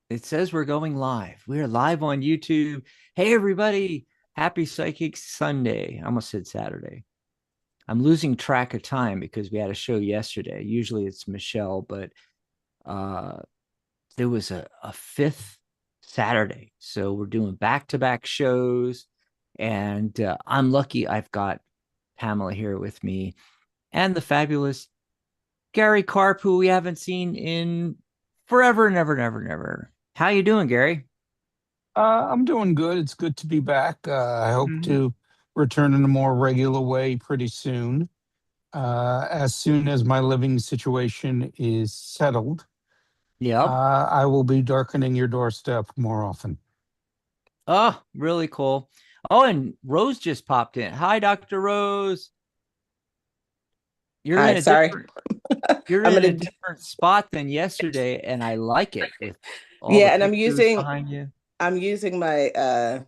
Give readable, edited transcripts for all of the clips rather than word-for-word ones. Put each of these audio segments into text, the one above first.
It says we're going live. We're live on YouTube. Hey, everybody. Happy Psychic Sunday. I almost said Saturday. I'm losing track of time because we had a show yesterday. Usually it's Michelle, but uh, there was a fifth Saturday. So we're doing back-to-back shows. And I'm lucky I've got Pamela here with me and the fabulous Gary Karp, who we haven't seen in forever, never, never, never. How you doing, Gary? I'm doing good. It's good to be back. I hope Mm-hmm. to return in a more regular way pretty soon as my living situation is settled. Yep. I will be darkening your doorstep more often. Oh, really cool. Oh, and Rose just popped in. Hi, Dr. Rose. You're Hi, in a sorry. different you're I'm in a gonna different spot than yesterday, and I like it with all the yeah, and pictures behind you. I'm using my uh,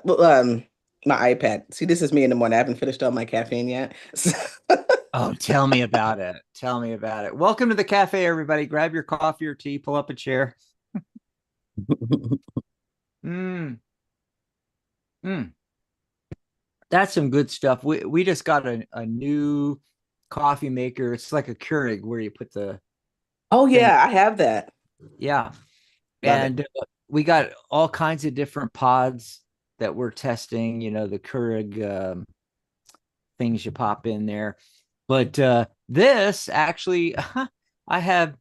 well, my iPad. See, this is me in the morning. I haven't finished all my caffeine yet. Oh, tell me about it. Tell me about it. Welcome to the cafe, everybody. Grab your coffee or tea, pull up a chair. Mm, mm. That's some good stuff. We just got a new coffee maker. It's like a Keurig where you put the Oh thing. yeah, I have that. Yeah. Love it. And we got all kinds of different pods that we're testing, the Keurig things you pop in there. But this actually, I have,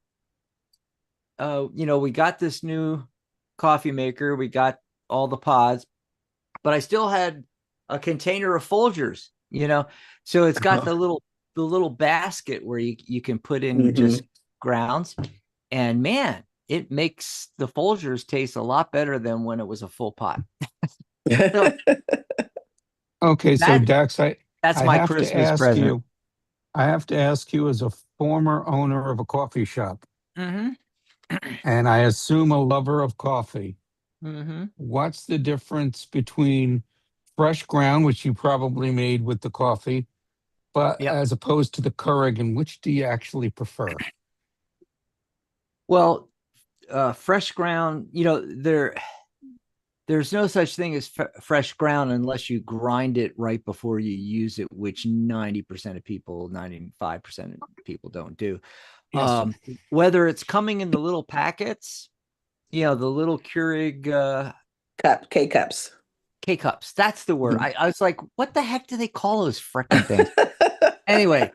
we got this new coffee maker. We got all the pods, but I still had a container of Folgers, So it's got Uh-huh. the little basket where you can put in just hmm grounds. And man, it makes the Folgers taste a lot better than when it was a full pot. So Okay, so that Dax, that's I my have to Christmas ask present. you, I have to ask you as a former owner of a coffee shop, Mm-hmm. and I assume a lover of coffee. Mm-hmm. What's the difference between fresh ground, which you probably made with the coffee, but Yep. as opposed to the Keurig, and which do you actually prefer? Well, fresh ground, there's no such thing as fresh ground unless you grind it right before you use it, which 90% of people, 95% of people don't do. Yes. Whether it's coming in the little packets, the little Keurig K cups. K cups. That's the word. Mhm. I was like, what the heck do they call those frickin' things? Anyway,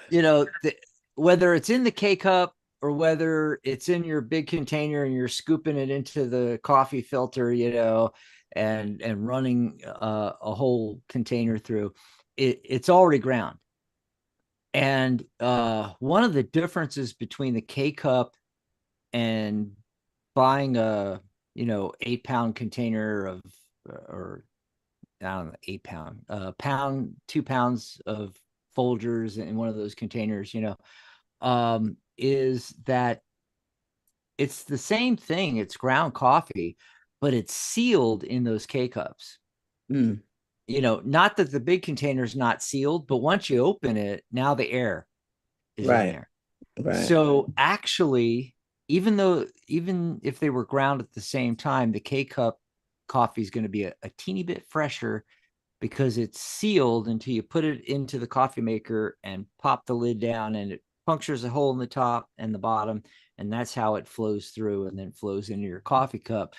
you know, the, whether it's in the K cup or whether it's in your big container and you're scooping it into the coffee filter, and running a whole container through, it's already ground. And one of the differences between the K cup and buying a 8-pound container of or I don't know, 8 pound, pound, 2 pounds of Folgers in one of those containers, is that it's the same thing. It's ground coffee, but it's sealed in those K cups. Mm, Not that the big container is not sealed, but once you open it, now the air is in right, there. right. So actually, even if they were ground at the same time, the K cup coffee is going to be a teeny bit fresher because it's sealed until you put it into the coffee maker and pop the lid down, and it punctures a hole in the top and the bottom, and that's how it flows through and then flows into your coffee cup.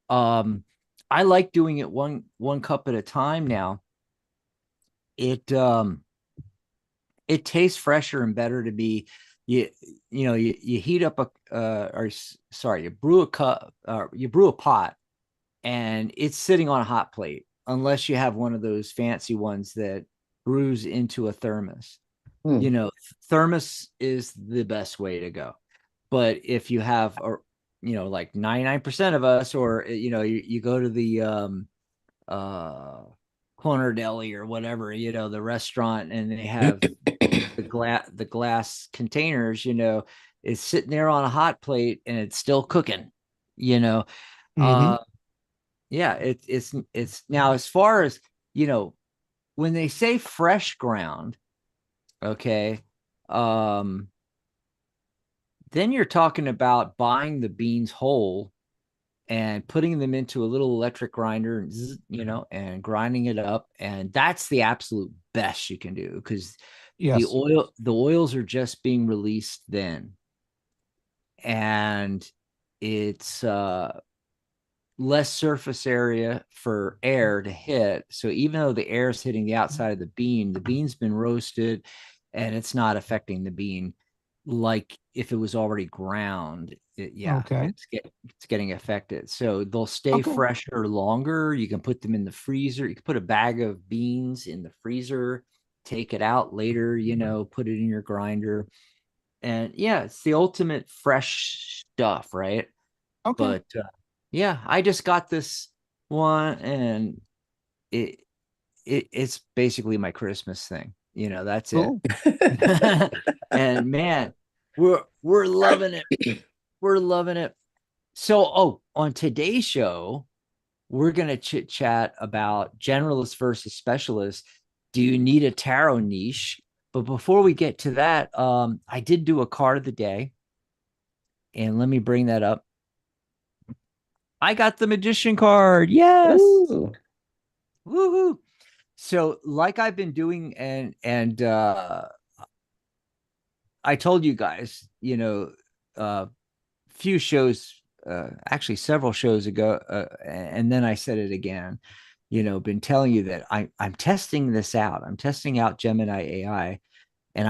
um I like doing it one cup at a time now. It um it tastes fresher and better to be. You heat up a or sorry, you brew a cup, you brew a pot, and it's sitting on a hot plate unless you have one of those fancy ones that brews into a thermos. Mm. you know Thermos is the best way to go. But if you have, or like 99% of us, or you go to the uh corner deli or whatever, the restaurant, and they have the glass containers, is sitting there on a hot plate and it's still cooking, you know Hmm. uh yeah, it's now, as far as, you know when they say fresh ground, okay, um then you're talking about buying the beans whole and putting them into a little electric grinder, and grinding it up. And that's the absolute best you can do, because Yes. the oils are just being released then. And it's less surface area for air to hit. So even though the air is hitting the outside of the bean's been roasted and it's not affecting the bean like if it was already ground. Okay. It's getting affected. So they'll stay Okay. fresher longer. You can put them in the freezer. You can put a bag of beans in the freezer, take it out later, put it in your grinder. And yeah, it's the ultimate fresh stuff, right? Okay. But yeah, I just got this one, and it's basically my Christmas thing. That's it. Cool. And man, we're loving it. We're loving it. So, on today's show, we're gonna chit chat about generalist versus specialist. Do you need a tarot niche? But before we get to that, I did do a card of the day, and let me bring that up. I got the magician card. Yes. Ooh. Woohoo. So like I've been doing, and I told you guys, few shows, actually several shows ago, and then I said it again, been telling you that I'm testing this out. I'm testing out Gemini AI, and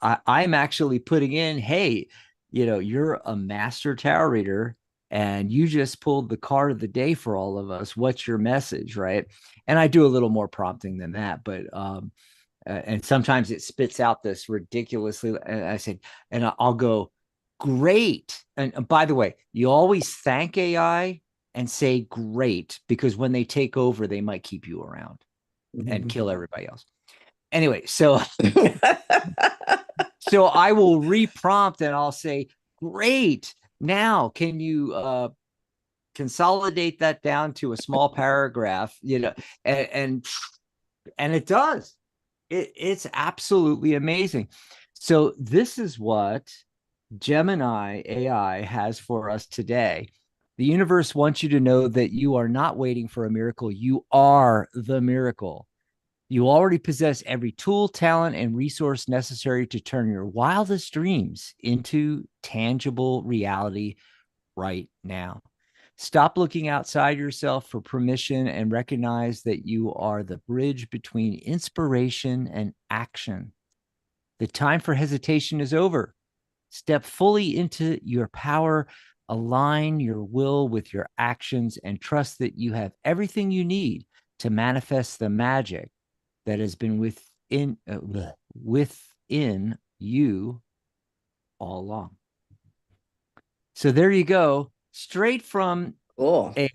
I'm actually putting in, hey, you're a master tarot reader and you just pulled the card of the day for all of us. What's your message, right? And I do a little more prompting than that, but and sometimes it spits out this ridiculously. And I said, and I'll go, great. And by the way, you always thank AI and say great, because when they take over, they might keep you around and kill everybody else. Anyway, so I will re-prompt and I'll say, great. Now, can you consolidate that down to a small paragraph, and it does. It's absolutely amazing. So this is what Gemini AI has for us today. The universe wants you to know that you are not waiting for a miracle. You are the miracle. You already possess every tool, talent, and resource necessary to turn your wildest dreams into tangible reality right now. Stop looking outside yourself for permission and recognize that you are the bridge between inspiration and action. The time for hesitation is over. Step fully into your power, align your will with your actions, and trust that you have everything you need to manifest the magic that has been within you all along. So there you go, straight from AI.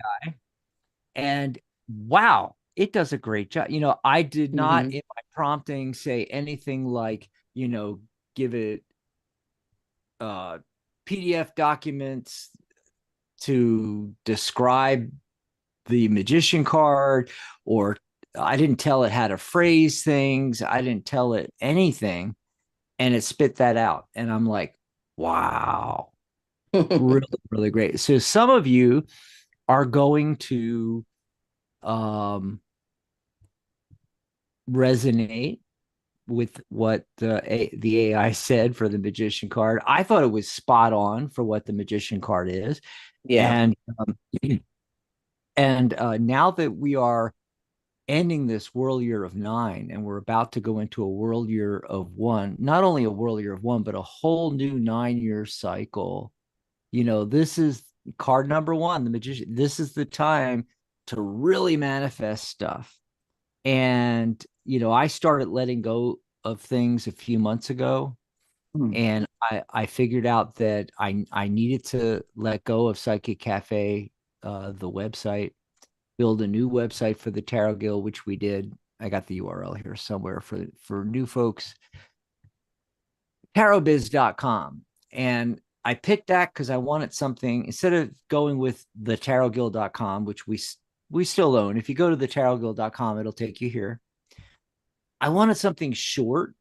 And wow, it does a great job. I did not in my prompting say anything like, give it PDF documents to describe the magician card, or I didn't tell it how to phrase things. I didn't tell it anything, and it spit that out. And I'm like, wow, really, really great. So some of you are going to resonate with what the AI said for the magician card. I thought it was spot on for what the magician card is. Yeah. And now that we are ending this world year of 9 and we're about to go into a world year of 1, not only a world year of 1, but a whole new 9-year cycle. This is card number 1, the magician. This is the time to really manifest stuff. And I started letting go of things a few months ago, and I figured out that I needed to let go of Psychic Cafe, the website, build a new website for the Tarot Guild, which we did. I got the URL here somewhere for new folks, tarotbiz.com. And I picked that because I wanted something, instead of going with the tarotguild.com, which we still own. If you go to the tarotguild.com, it'll take you here. I wanted something short.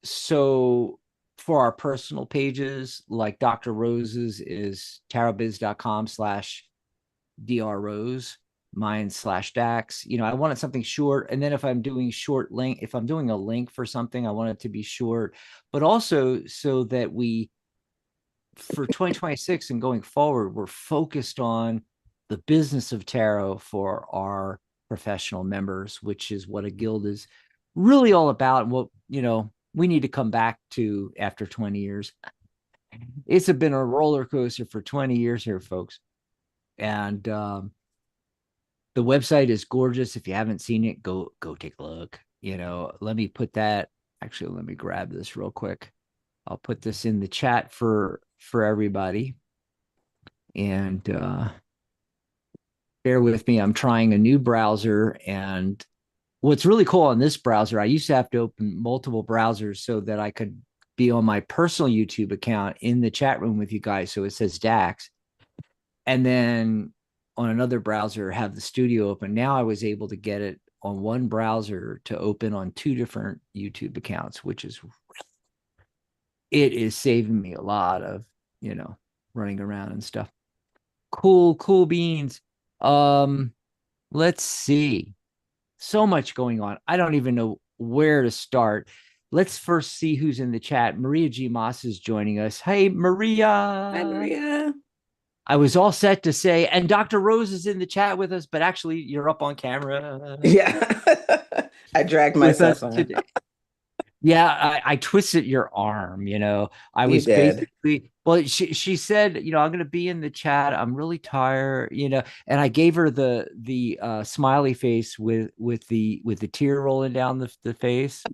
So for our personal pages, like Dr. Rose's is tarotbiz.com/drrose, mine /Dax. You know, I wanted something short. And then if I'm doing if I'm doing a link for something, I want it to be short, but also so that for 2026 and going forward, we're focused on the business of tarot for our professional members, which is what a guild is really all about. And what, we need to come back to after 20 years. It's been a roller coaster for 20 years here, folks. And the website is gorgeous. If you haven't seen it, go take a look. Let me put that. Actually, let me grab this real quick. I'll put this in the chat for everybody. And bear with me. I'm trying a new browser. And what's really cool on this browser, I used to have to open multiple browsers so that I could be on my personal YouTube account in the chat room with you guys. So it says Dax. And then on another browser, have the studio open. Now I was able to get it on one browser to open on 2 different YouTube accounts, which is it is saving me a lot of, running around and stuff. Cool beans. Let's see. So much going on. I don't even know where to start. Let's first see who's in the chat. Maria G. Moss is joining us. Hey, Maria. Hi, Maria. I was all set to say, and Dr. Rose is in the chat with us, but actually you're up on camera. Yeah. I dragged myself on today. Yeah, I twisted your arm, I was basically, well, she said, I'm going to be in the chat. I'm really tired, and I gave her the smiley face with the tear rolling down the face.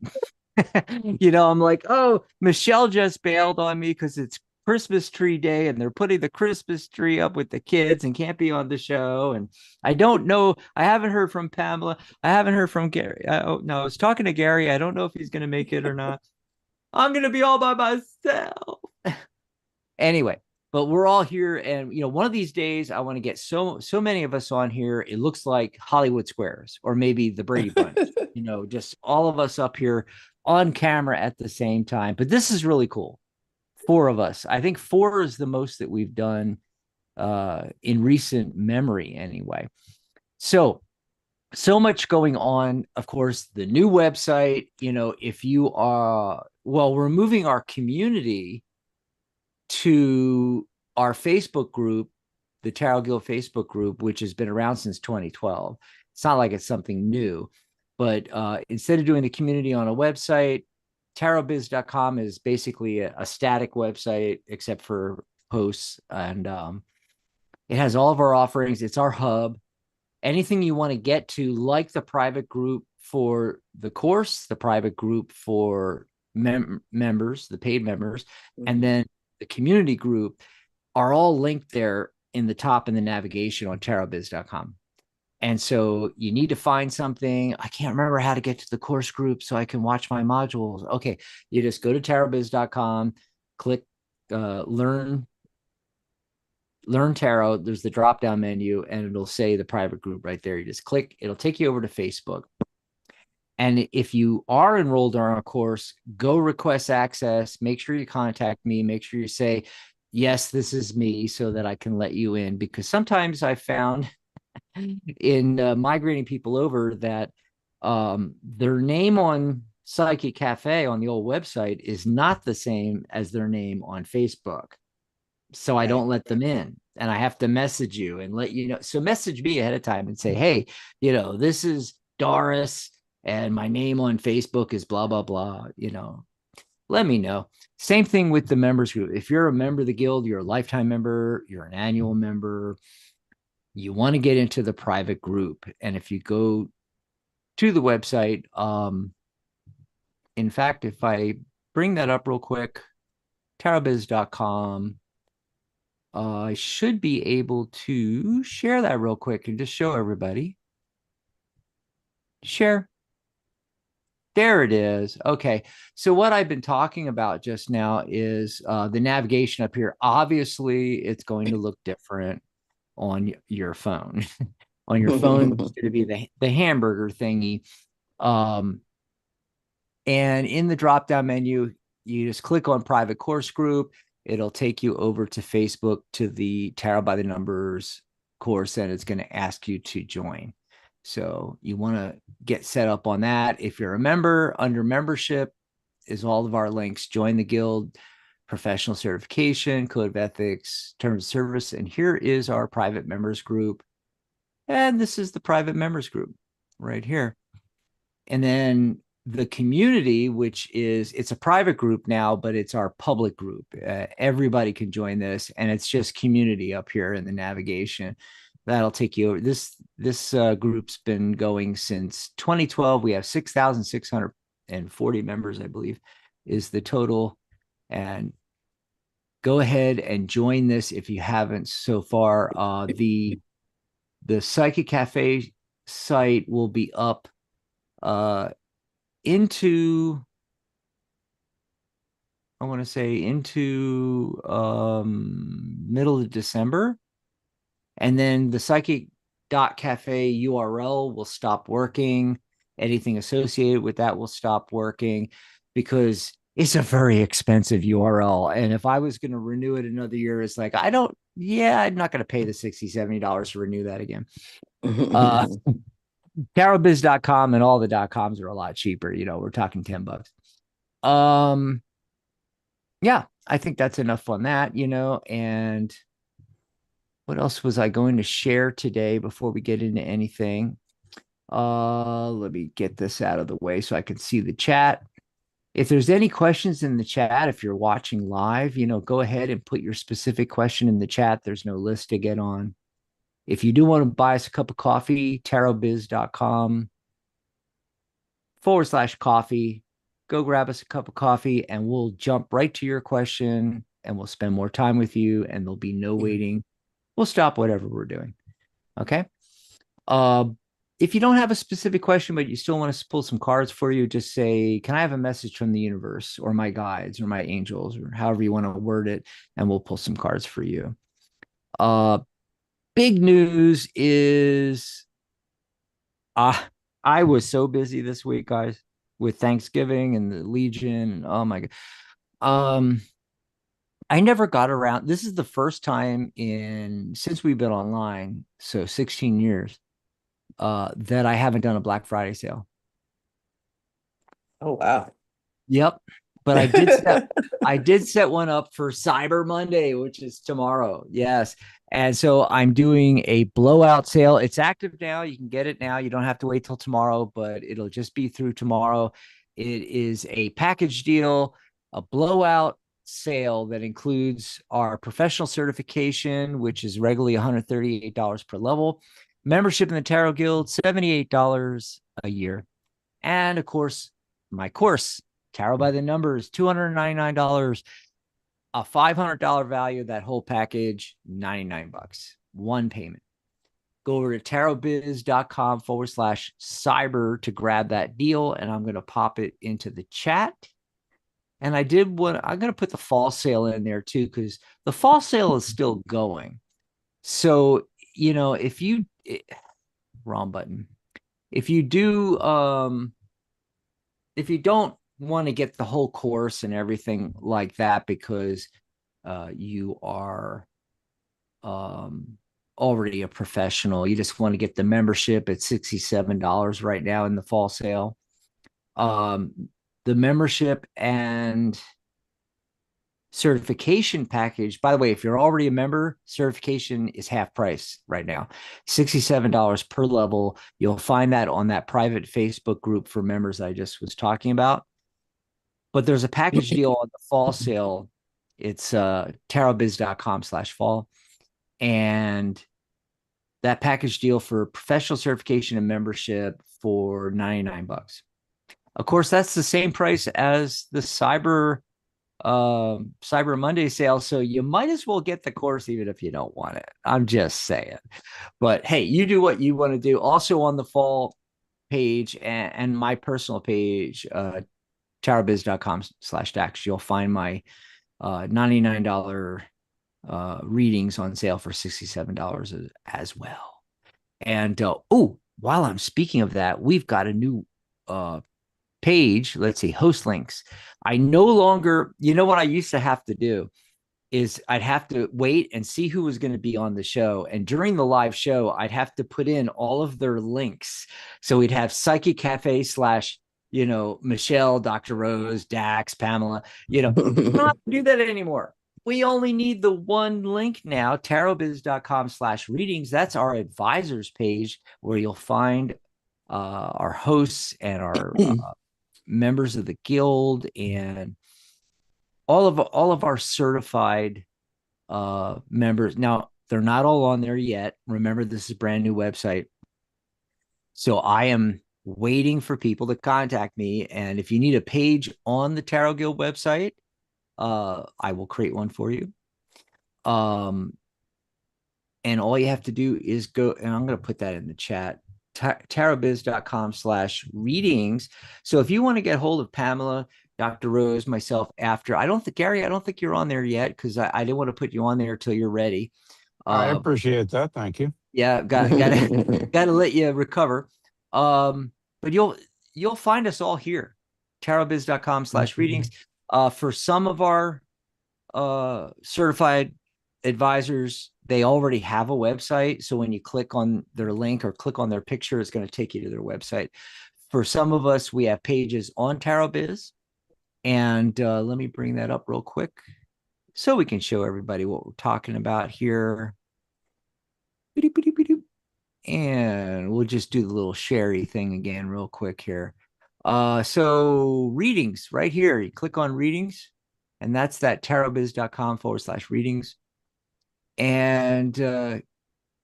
I'm like, oh, Michelle just bailed on me because it's Christmas tree day and they're putting the Christmas tree up with the kids and can't be on the show. And I don't know. I haven't heard from Pamela. I haven't heard from Gary. No, I was talking to Gary. I don't know if he's going to make it or not. I'm going to be all by myself. Anyway, but we're all here. And, one of these days I want to get so many of us on here. It looks like Hollywood Squares or maybe the Brady Bunch, just all of us up here on camera at the same time. But this is really cool. 4 of us. I think 4 is the most that we've done in recent memory anyway. So much going on. Of course, the new website, if you are, we're moving our community to our Facebook group, the Tarot Guild Facebook group, which has been around since 2012. It's not like it's something new, but instead of doing the community on a website, tarotbiz.com is basically a static website except for posts, and it has all of our offerings. It's our hub. Anything you want to get to, like the private group for the course, the private group for members, the paid members, and then the community group, are all linked there in the top in the navigation on tarotbiz.com. And so you need to find something. I can't remember how to get to the course group so I can watch my modules. Okay, you just go to tarotbiz.com, click learn tarot. There's the drop down menu and it'll say the private group right there. You just click, it'll take you over to Facebook. And if you are enrolled on our course, go request access. Make sure you contact me. Make sure you say, yes, this is me, so that I can let you in. Because sometimes I found in migrating people over that their name on Psychic Cafe on the old website is not the same as their name on Facebook. So I don't let them in, and I have to message you and let you know. So message me ahead of time and say, hey, this is Doris and my name on Facebook is blah, blah, blah, let me know. Same thing with the members group. If you're a member of the guild, you're a lifetime member, you're an annual member, you want to get into the private group. And if you go to the website, in fact, if I bring that up real quick, tarotbiz.com, I should be able to share that real quick and just show everybody. Share. There it is. Okay. So what I've been talking about just now is the navigation up here. Obviously, it's going to look different on your phone. On your phone, it's going to be the hamburger thingy. And in the drop-down menu, you just click on private course group. It'll take you over to Facebook to the Tarot by the Numbers course, and it's going to ask you to join. So you want to get set up on that. If you're a member, under membership is all of our links. Join the guild, professional certification, code of ethics, terms of service. And here is our private members group. And this is the private members group right here. And then the community, which is, it's a private group now, but it's our public group. Everybody can join this, and it's just community up here in the navigation. That'll take you over. This group's been going since 2012. We have 6,640 members, I believe, is the total. And go ahead and join this if you haven't so far. The Psychic Cafe site will be up into, I want to say, into middle of December. And then the psychic.cafe URL will stop working. Anything associated with that will stop working because it's a very expensive URL. And if I was going to renew it another year, it's like, I'm not going to pay the $60, $70 to renew that again. Tarotbiz.com and all the .coms are a lot cheaper. We're talking $10. Yeah, I think that's enough on that, and what else was I going to share today before we get into anything? Let me get this out of the way so I can see the chat. If there's any questions in the chat, if you're watching live, go ahead and put your specific question in the chat. There's no list to get on. If you do want to buy us a cup of coffee, tarotbiz.com/coffee. Go grab us a cup of coffee and we'll jump right to your question and we'll spend more time with you and there'll be no waiting. We'll stop whatever we're doing. Okay. If you don't have a specific question, but you still want us to pull some cards for you, just say, can I have a message from the universe or my guides or my angels or however you want to word it, and we'll pull some cards for you. Big news is I was so busy this week, guys, with Thanksgiving and the Legion. And oh my God. I never got around. This is the first time since we've been online, so 16 years, that I haven't done a Black Friday sale. Oh, wow. Yep. But I did set one up for Cyber Monday, which is tomorrow. Yes. And so I'm doing a blowout sale. It's active now. You can get it now. You don't have to wait till tomorrow, but it'll just be through tomorrow. It is a package deal, a blowout sale that includes our professional certification, which is regularly $138 per level, membership in the Tarot Guild, $78 a year, and of course my course, Tarot by the Numbers, $299, a $500 value. That whole package, $99, one payment. Go over to tarotbiz.com/cyber to grab that deal, and I'm going to pop it into the chat. And I'm going to put the fall sale in there too, because the fall sale is still going. So, wrong button. If you don't want to get the whole course and everything like that, because you are already a professional, you just want to get the membership at $67 right now in the fall sale. The membership and certification package, by the way, if you're already a member, certification is half price right now, $67 per level. You'll find that on that private Facebook group for members I just was talking about. But there's a package deal on the fall sale. It's tarotbiz.com/fall. And that package deal for professional certification and membership for $99. Of course, that's the same price as the Cyber Monday sale. So you might as well get the course even if you don't want it. I'm just saying. But hey, you do what you want to do. Also on the fall page and my personal page, tarotbiz.com/Dax, you'll find my $99 readings on sale for $67 as well. And while I'm speaking of that, we've got a new page, let's see, host links. I no longer, you know what I used to have to do is I'd have to wait and see who was going to be on the show. And during the live show, I'd have to put in all of their links. So we'd have Psychic Cafe / Michelle, Dr. Rose, Dax, Pamela, we don't have to do that anymore. We only need the one link now, tarotbiz.com/readings. That's our advisors page where you'll find our hosts and our members of the guild and all of our certified members. Now, they're not all on there yet. Remember, this is a brand new website. So I am waiting for people to contact me. And if you need a page on the Tarot Guild website, I will create one for you. And all you have to do is go, and I'm going to put that in the chat, tarotbiz.com/readings. So if you want to get hold of Pamela, Dr. Rose, myself after, I don't think you're on there yet because I didn't want to put you on there until you're ready. I appreciate that. Thank you. Yeah, gotta let you recover. But you'll find us all here, tarotbiz.com/readings. For some of our certified advisors, they already have a website. So when you click on their link or click on their picture, it's going to take you to their website. For some of us, we have pages on Tarot Biz. And let me bring that up real quick so we can show everybody what we're talking about here. And we'll just do the little sherry thing again real quick here. So readings right here, you click on readings, and that's that tarotbiz.com/readings. And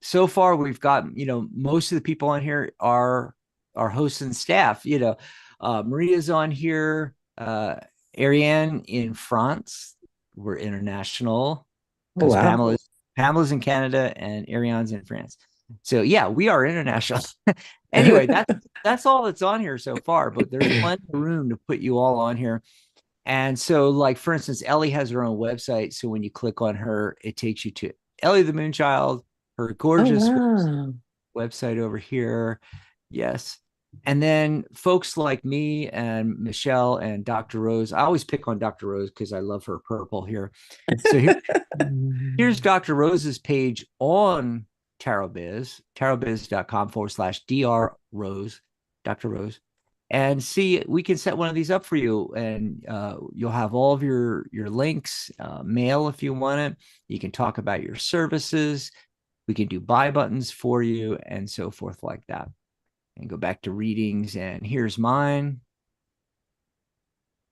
so far we've got, most of the people on here are our hosts and staff. Maria's on here, Ariane in France. We're international because Pamela's in Canada and Ariane's in France. So yeah, we are international. Anyway, that's all that's on here so far, but there's plenty of room to put you all on here. And so, like, for instance, Ellie has her own website. So when you click on her, it takes you to Ellie the Moonchild, her gorgeous website over here. Yes. And then folks like me and Michelle and Dr. Rose, I always pick on Dr. Rose because I love her purple here. So here's Dr. Rose's page on Tarot Biz, tarotbiz.com/Dr. Rose, Dr. Rose. And see, we can set one of these up for you, and you'll have all of your links, mail if you want it. You can talk about your services. We can do buy buttons for you and so forth like that. And go back to readings, and here's mine.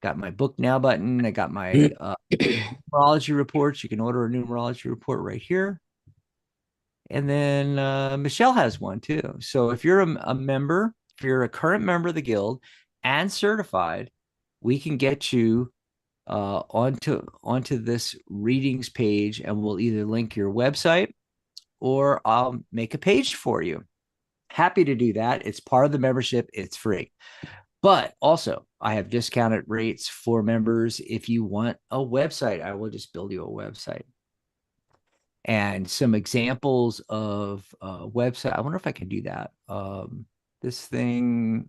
Got my book now button. I got my numerology reports. You can order a numerology report right here. And then Michelle has one too. So if you're a member, if you're a current member of the guild and certified, we can get you onto this readings page, and we'll either link your website or I'll make a page for you. Happy to do that. It's part of the membership. It's free. But also, I have discounted rates for members. If you want a website, I will just build you a website. And some examples of website. I wonder if I can do that. This thing,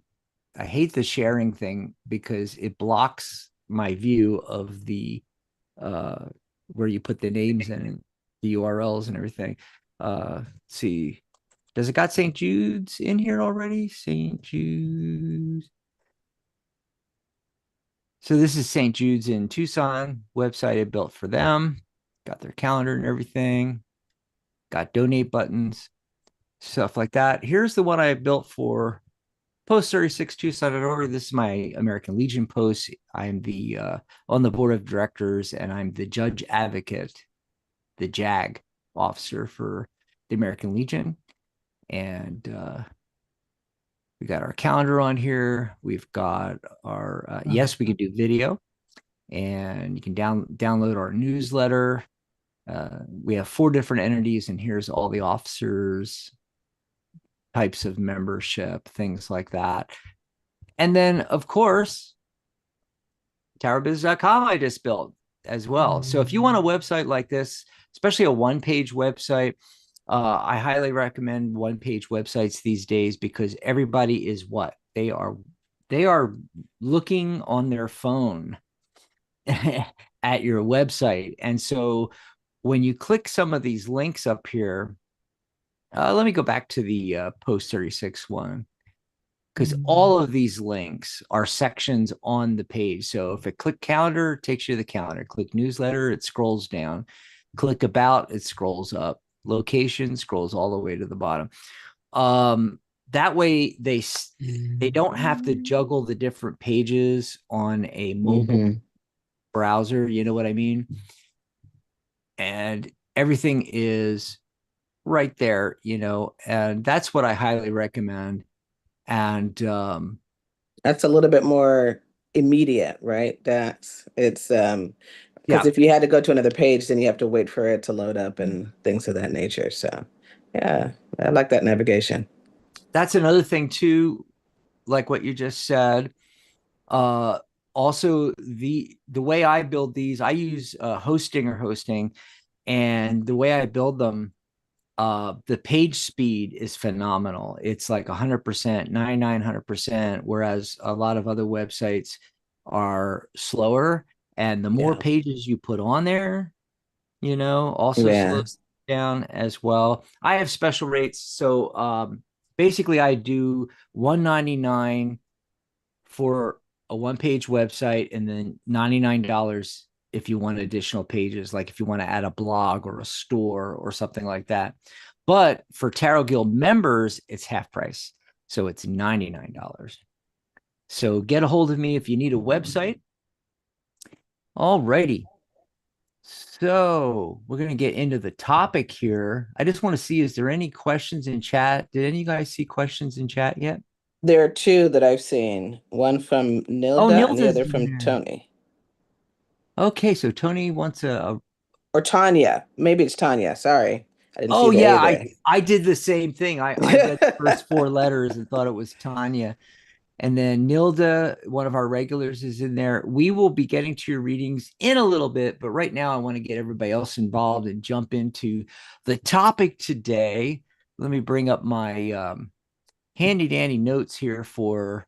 I hate the sharing thing because it blocks my view of the where you put the names in and the URLs and everything. Let's see. Does it got St. Jude's in here already? St. Jude's. So this is St. Jude's in Tucson, website I built for them. Got their calendar and everything. Got donate buttons, stuff like that. Here's the one I built for Post 36 Tucson.org. This is my American Legion post. I'm the on the board of directors, and I'm the judge advocate, the JAG officer for the American Legion. And we got our calendar on here. We've got our yes, we can do video, and you can download our newsletter. We have 4 different entities, and here's all the officers, types of membership, things like that. And then, of course, tarotbiz.com I just built as well. So if you want a website like this, especially a one-page website, I highly recommend one-page websites these days because everybody is what? They are they are looking on their phone at your website. And so when you click some of these links up here, let me go back to the post 36 one, because all of these links are sections on the page. So if I click calendar, it takes you to the calendar. Click newsletter, it scrolls down. Click about, it scrolls up. Location scrolls all the way to the bottom. That way they don't have to juggle the different pages on a mobile browser. You know what I mean? And everything is right there, and that's what I highly recommend. And That's a little bit more immediate, right? It's because yeah, if you had to go to another page, then you have to wait for it to load up and things of that nature. So, yeah, I like that navigation. that's another thing too, like what you just said. Uh, Also, the way I build these, I use hosting, and the way I build them, the page speed is phenomenal. It's like 100%, 100%, whereas a lot of other websites are slower. And the more Yeah. pages you put on there, also Yeah. slows down as well. I have special rates. So basically I do 199 for a one-page website, and then $99 if you want additional pages, like if you want to add a blog or a store or something like that. But for Tarot Guild members, it's half price. So it's $99. So get a hold of me if you need a website. Alrighty. So we're going to get into the topic here. I just want to see, is there any questions in chat? Did any of you guys see questions in chat yet? There are two that I've seen, one from Oh, Nilda and the Nilda's other in from there. Tony. Okay, so Tony wants a Or Tanya. Maybe it's Tanya. Sorry. I didn't see oh the yeah, A I there. I did the same thing. I read the first four letters and thought it was Tanya. And then Nilda, one of our regulars, is in there. We will be getting to your readings in a little bit, but right now I want to get everybody else involved and jump into the topic today. Let me bring up my handy dandy notes here for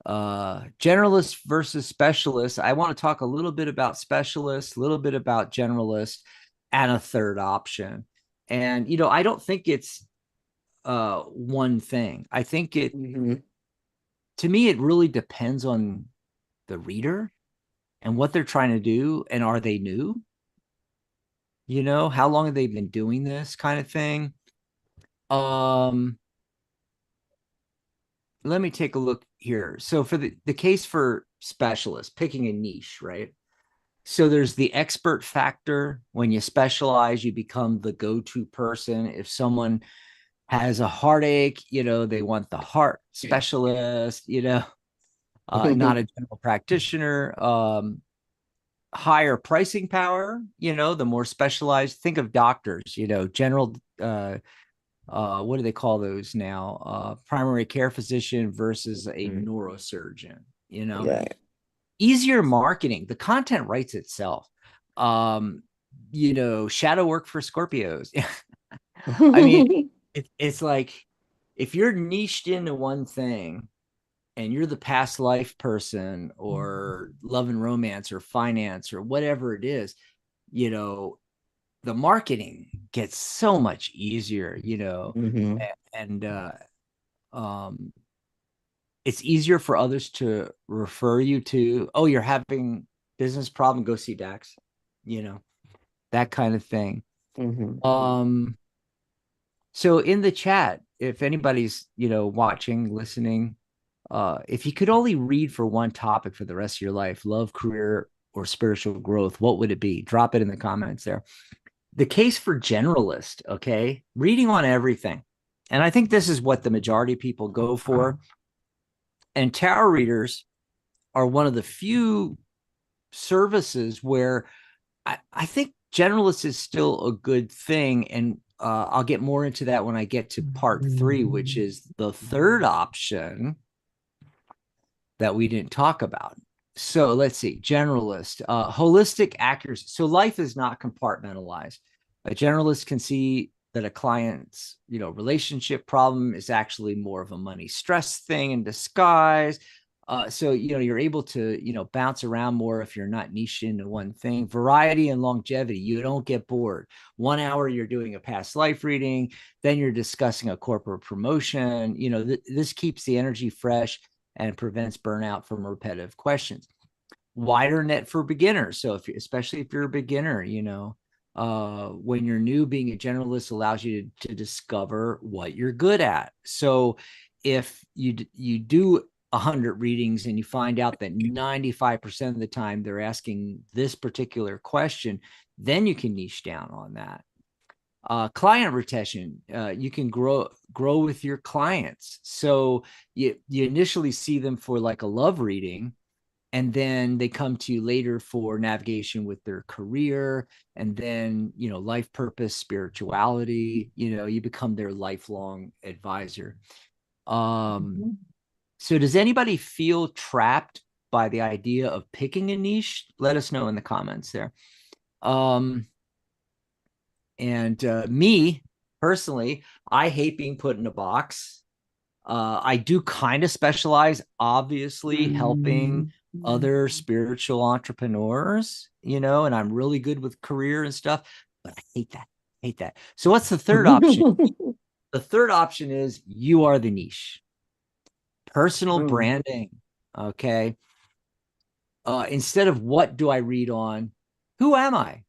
generalist versus specialist. I want to talk a little bit about specialist, a little bit about generalist, and a third option. And I don't think it's one thing. I think to me it really depends on the reader and what they're trying to do, and are they new? How long have they been doing this kind of thing? Um Let me take a look here. So for the case for specialist, picking a niche, right? So there's the expert factor. When you specialize, you become the go-to person. If someone has a heartache, they want the heart specialist, not a general practitioner. Higher pricing power, the more specialized. Think of doctors, general, what do they call those now? Primary care physician versus a neurosurgeon, Yeah. easier marketing. The content writes itself. Shadow work for Scorpios. I mean, it's like if you're niched into one thing and you're the past life person or love and romance or finance or whatever it is, the marketing gets so much easier, and it's easier for others to refer you to, oh, you're having business problem, go see Dax, that kind of thing. So in the chat, if anybody's, watching, listening, if you could only read for one topic for the rest of your life, love, career, or spiritual growth, what would it be? Drop it in the comments there. The case for generalist, okay? Reading on everything. And I think this is what the majority of people go for. And tarot readers are one of the few services where I think generalist is still a good thing. And I'll get more into that when I get to part 3, which is the third option that we didn't talk about. So let's see, generalist, holistic accuracy. So life is not compartmentalized. A generalist can see that a client's, relationship problem is actually more of a money stress thing in disguise. So, you're able to, bounce around more if you're not niched into one thing. Variety and longevity, you don't get bored. 1 hour, you're doing a past life reading, then you're discussing a corporate promotion. This keeps the energy fresh and prevents burnout from repetitive questions. Wider net for beginners. So especially if you're a beginner, when you're new, being a generalist allows you to discover what you're good at. So if you do 100 readings and you find out that 95% of the time they're asking this particular question, then you can niche down on that. Client retention, you can grow with your clients. So you initially see them for like a love reading, and then they come to you later for navigation with their career, and then life purpose, spirituality. You become their lifelong advisor. So does anybody feel trapped by the idea of picking a niche? Let us know in the comments there. Me personally, I hate being put in a box. I do kind of specialize, obviously, helping other spiritual entrepreneurs, and I'm really good with career and stuff, but I hate that. So what's the third option? The third option is you are the niche. Personal branding. Okay. Instead of what do I read on, who am I?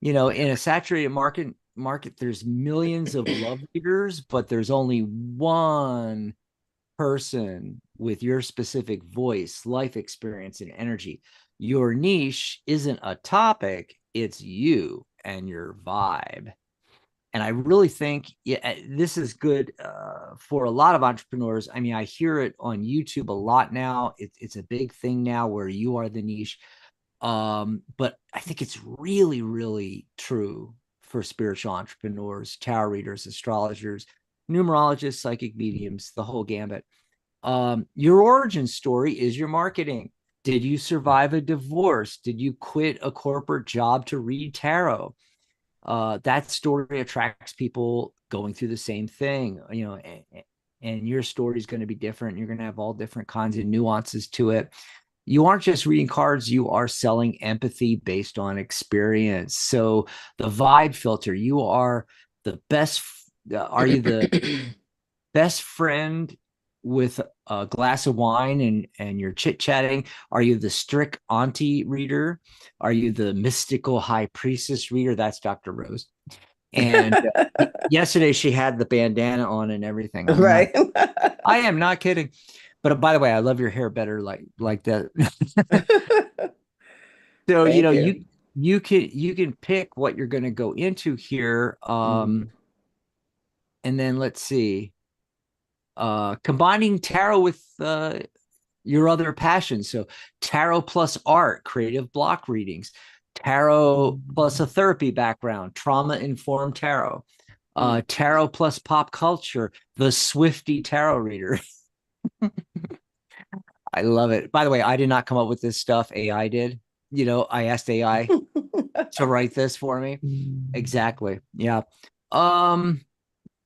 In a saturated market, there's millions of love readers, but there's only one person with your specific voice, life experience, and energy. Your niche isn't a topic, it's you and your vibe. And I really think this is good for a lot of entrepreneurs. I mean, I hear it on YouTube a lot now. It's a big thing now where you are the niche. But I think it's really, really true for spiritual entrepreneurs, tarot readers, astrologers, numerologists, psychic mediums, the whole gambit. Your origin story is your marketing. Did you survive a divorce? Did you quit a corporate job to read tarot? That story attracts people going through the same thing, and your story is going to be different. You're going to have all different kinds of nuances to it. You aren't just reading cards, you are selling empathy based on experience. So the vibe filter, you are the best. Are you the best friend with a glass of wine and you're chit-chatting? Are you the strict auntie reader? Are you the mystical high priestess reader? That's Dr. Rose. And yesterday she had the bandana on and everything. Right. I am not kidding. But by the way, I love your hair better like that. So, you can pick what you're going to go into here. And then let's see. Combining tarot with your other passions. So tarot plus art, creative block readings, tarot plus a therapy background, trauma-informed tarot, tarot plus pop culture, the Swifty tarot reader. I love it. By the way, I did not come up with this stuff. AI did. I asked AI to write this for me. Exactly. Yeah.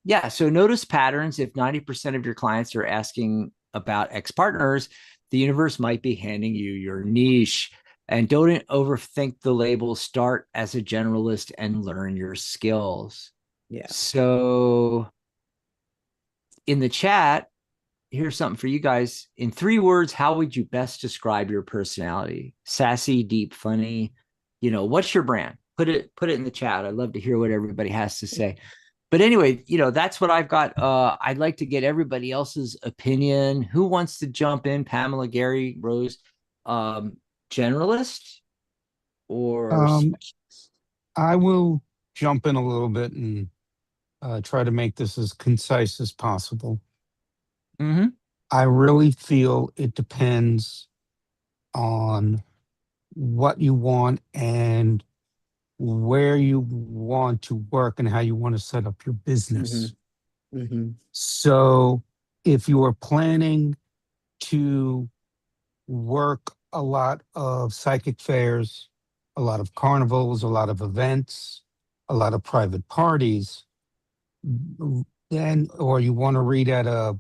Yeah. So notice patterns. If 90% of your clients are asking about ex-partners, the universe might be handing you your niche. And don't overthink the label. Start as a generalist and learn your skills. Yeah. So in the chat, here's something for you guys. In 3 words, how would you best describe your personality? Sassy, deep, funny. What's your brand? Put it in the chat. I'd love to hear what everybody has to say. But anyway, that's what I've got. I'd like to get everybody else's opinion. Who wants to jump in? Pamela, Gary, Rose, generalist or specialist? I will jump in a little bit and try to make this as concise as possible. I really feel it depends on what you want and where you want to work and how you want to set up your business. So if you are planning to work a lot of psychic fairs, a lot of carnivals, a lot of events, a lot of private parties, then, or you want to read at a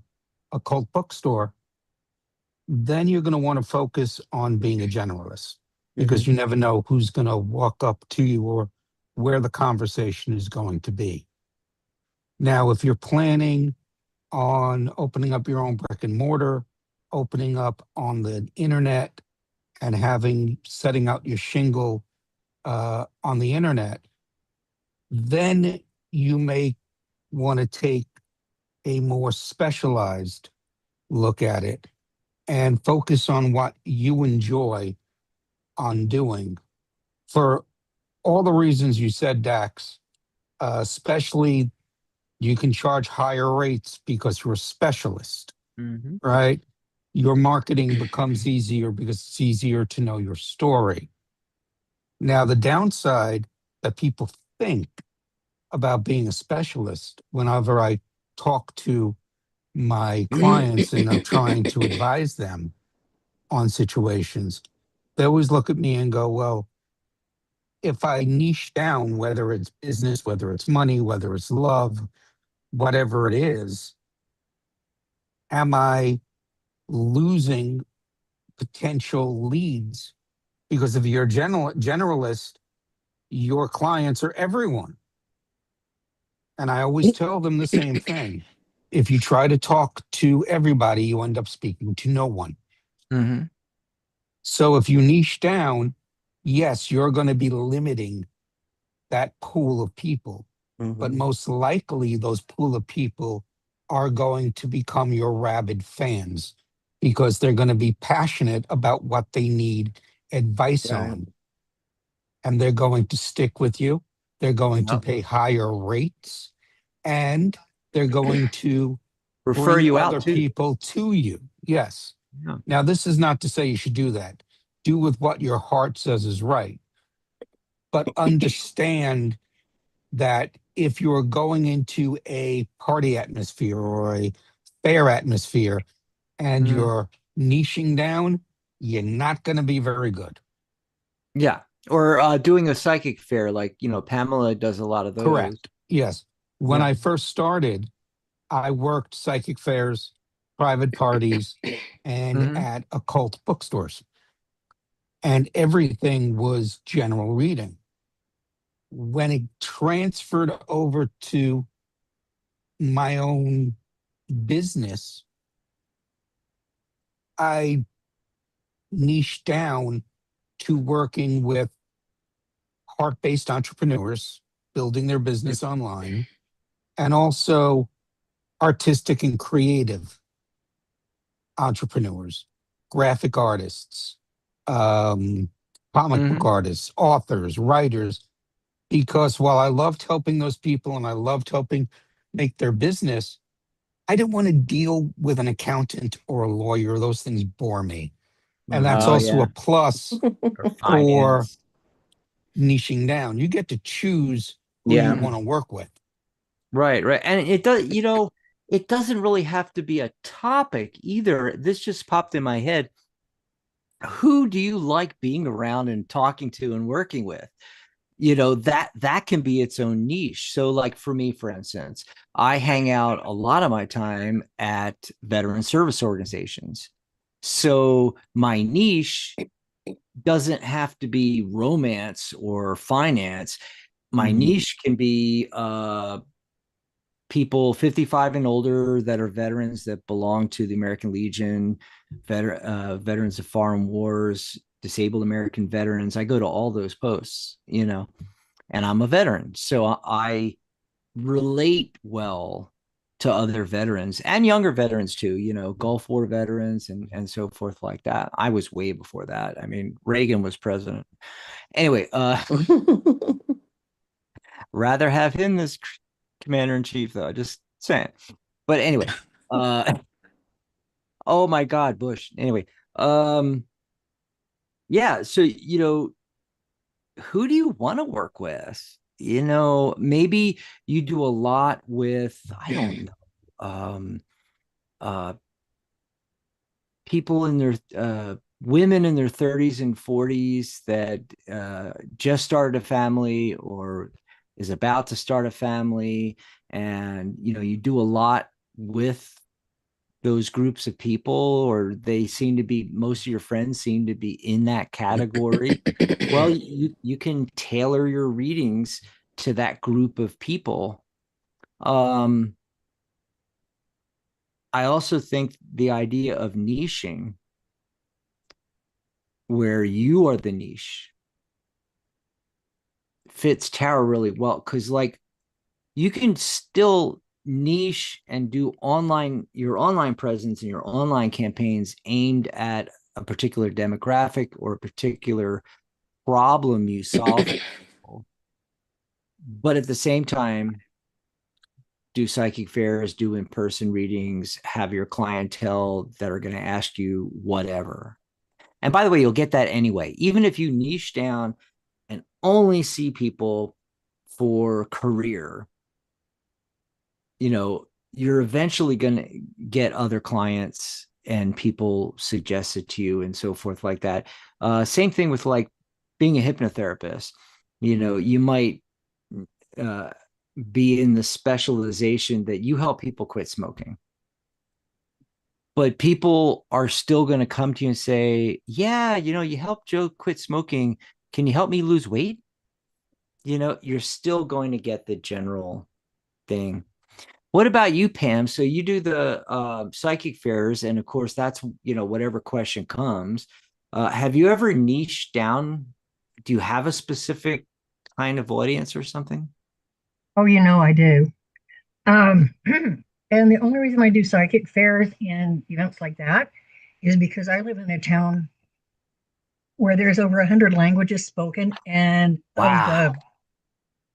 occult bookstore, then you're going to want to focus on being a generalist because Mhm. you never know who's going to walk up to you or where the conversation is going to be. Now, if you're planning on opening up your own brick and mortar, opening up on the internet, and setting out your shingle on the internet, then you may want to take a more specialized look at it and focus on what you enjoy on doing for all the reasons you said, Dax. Especially you can charge higher rates because you're a specialist, Mm-hmm. right? Your marketing becomes easier because it's easier to know your story. Now, the downside that people think about being a specialist, whenever I talk to my clients and I'm trying to advise them on situations, they always look at me and go, well, if I niche down, whether it's business, whether it's money, whether it's love, whatever it is, am I losing potential leads? Because if you're a generalist, your clients are everyone. And I always tell them the same thing. If you try to talk to everybody, you end up speaking to no one. Mm-hmm. So if you niche down, yes, you're going to be limiting that pool of people. But Mhm. most likely, those pool of people are going to become your rabid fans because they're going to be passionate about what they need advice Right. on. And they're going to stick with you. They're going to Yep. pay higher rates and they're going to Refer bring you out other too. people to you. Yes. Yeah. Now, this is not to say you should do that. Do with what your heart says is right, but understand that if you're going into a party atmosphere or a fair atmosphere and Mm. you're niching down, you're not going to be very good. Yeah. Or doing a psychic fair, like, Pamela does a lot of those. Correct. Yes. When Yeah. I first started, I worked psychic fairs, private parties, and Mm-hmm. at occult bookstores. And everything was general reading. When it transferred over to my own business, I niched down to working with heart-based entrepreneurs building their business online and also artistic and creative entrepreneurs, graphic artists, um, comic book Mm-hmm. artists, authors, writers, because while I loved helping those people and I loved helping make their business, I didn't want to deal with an accountant or a lawyer. Those things bore me. And that's Oh, also yeah. a plus Or for finance. niching down. You get to choose who you Yeah. want to work with. Right, right. And it doesn't really have to be a topic either. This just popped in my head. Who do you like being around and talking to and working with? That can be its own niche. So like for me, for instance, I hang out a lot of my time at veteran service organizations. So my niche doesn't have to be romance or finance. My niche can be people 55 and older that are veterans that belong to the American Legion, veterans of foreign wars, disabled American veterans. I go to all those posts, and I'm a veteran. So I relate well to other veterans and younger veterans too, Gulf War veterans and so forth like that. I was way before that. I mean, Reagan was president. Anyway, rather have him as commander in chief though, just saying. But anyway, uh oh my God, Bush. Anyway, um yeah, so who do you want to work with? Maybe you do a lot with, I don't know, uh, people in their, women in their 30s and 40s that just started a family or is about to start a family. And, you do a lot with those groups of people, or most of your friends seem to be in that category, well, you can tailor your readings to that group of people. I also think the idea of niching, where you are the niche, fits tarot really well, because like you can still niche and do your online presence and your online campaigns aimed at a particular demographic or a particular problem you solve. But at the same time, do psychic fairs, do in-person readings, have your clientele that are going to ask you whatever. And by the way, you'll get that anyway. Even if you niche down and only see people for career, you're eventually going to get other clients and people suggested to you and so forth like that. Same thing with like being a hypnotherapist. You might be in the specialization that you help people quit smoking. But people are still going to come to you and say, yeah, you helped Joe quit smoking. Can you help me lose weight? You're still going to get the general thing. What about you, Pam? So you do the psychic fairs, and of course, that's whatever question comes. Have you ever niched down? Do you have a specific kind of audience or something? Oh, I do. Um, and the only reason I do psychic fairs and events like that is because I live in a town where there's over 100 languages spoken, and of the Wow.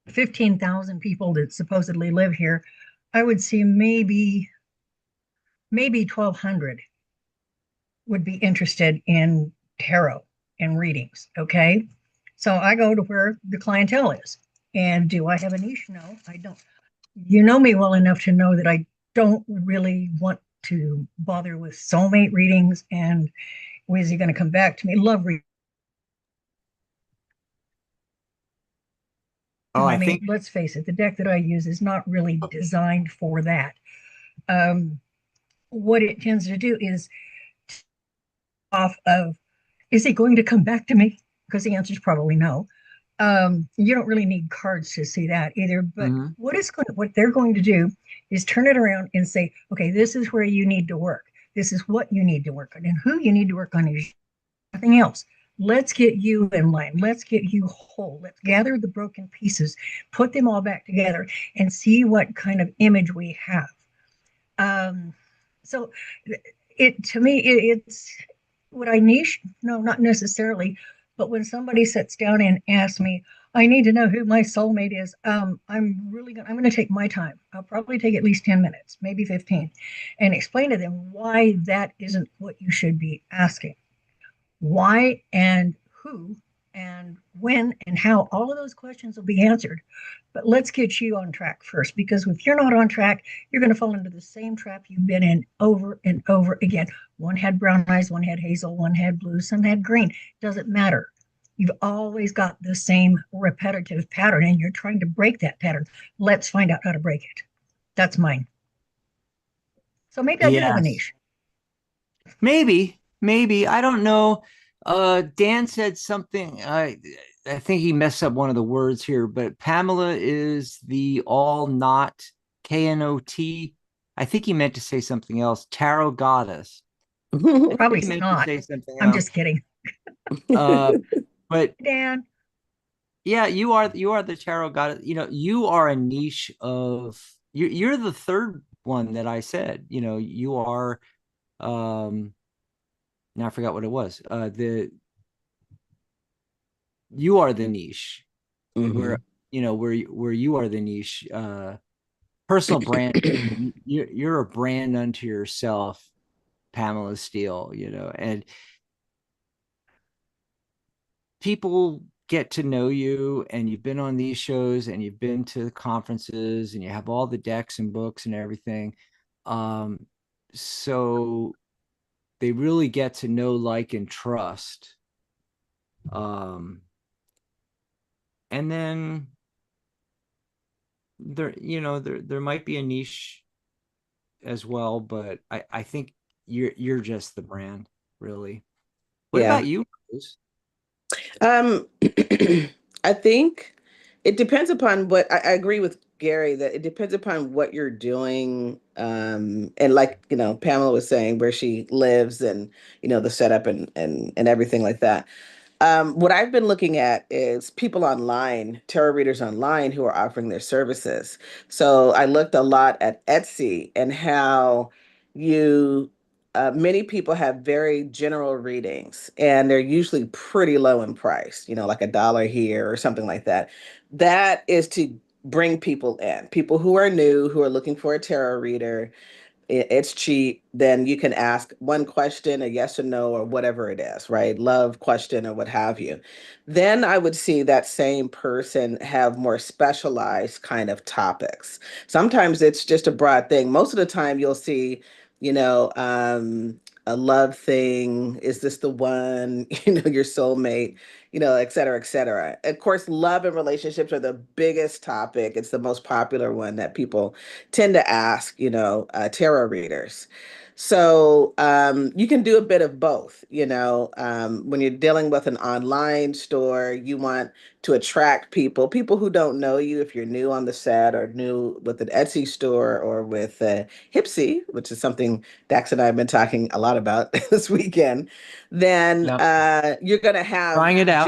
15,000 people that supposedly live here, I would see maybe 1,200 would be interested in tarot and readings. Okay, so I go to where the clientele is. And do I have a niche? No, I don't. You know me well enough to know that I don't really want to bother with soulmate readings and is he going to come back to me? Love reading. Oh, I I mean, think. let's face it, the deck that I use is not really designed for that. Um, what it tends to do is off of, is he going to come back to me? Because the answer is probably no. You don't really need cards to see that either. But Mhm. what they're going to do is turn it around and say, okay, this is where you need to work. This is what you need to work on, and who you need to work on is nothing else. Let's get you in line. Let's get you whole. Let's gather the broken pieces, put them all back together, and see what kind of image we have. Um, so, it to me, it's would I niche? No, not necessarily. But when somebody sits down and asks me, I need to know who my soulmate is. I'm gonna take my time. I'll probably take at least 10 minutes, maybe 15, and explain to them why that isn't what you should be asking. Why and who and when and how, all of those questions will be answered. But let's get you on track first, because if you're not on track, you're going to fall into the same trap you've been in over and over again. One had brown eyes, one had hazel, one had blue, some had green. Doesn't matter. You've always got the same repetitive pattern and you're trying to break that pattern. Let's find out how to break it. That's mine. So maybe I do have a Yes. niche. Maybe. I don't know. Dan said something. I think he messed up one of the words here, but Pamela is the all not KNOT. I think he meant to say something else. Tarot goddess. I think Probably he meant to not. say something I'm else. just kidding. Uh, but Dan. yeah, you are the tarot goddess. You are a niche of you're the third one that I said. You are now I forgot what it was. The You are the niche where Mhm. where you are the niche. Personal brand. You're a brand unto yourself, Pamela Steele. And people get to know you, and you've been on these shows, and you've been to conferences, and you have all the decks and books and everything. So they really get to know, like, and trust. And then there might be a niche as well, but I think you're just the brand, really. What Yeah. about you, Rose? Um, I think it depends upon what I agree with Gary that it depends upon what you're doing. And like, Pamela was saying, where she lives and, the setup and everything like that. What I've been looking at is people online, tarot readers online who are offering their services. So I looked a lot at Etsy and how you, many people have very general readings and they're usually pretty low in price, like $1 here or something like that. That is to bring people in, people who are new, who are looking for a tarot reader. It's cheap. Then you can ask one question, a yes or no, or whatever it is, right? Love question or what have you. Then I would see that same person have more specialized kind of topics. Sometimes it's just a broad thing. Most of the time you'll see, you know, um, a love thing. Is this the one, your soulmate, et cetera, et cetera. Of course, love and relationships are the biggest topic. It's the most popular one that people tend to ask, tarot readers. So you can do a bit of both. When you're dealing with an online store, you want to attract people who don't know you if you're new on the set or new with an Etsy store or with Hipsy, which is something Dax and I have been talking a lot about this weekend. Then Yep. you're going to have Trying it out.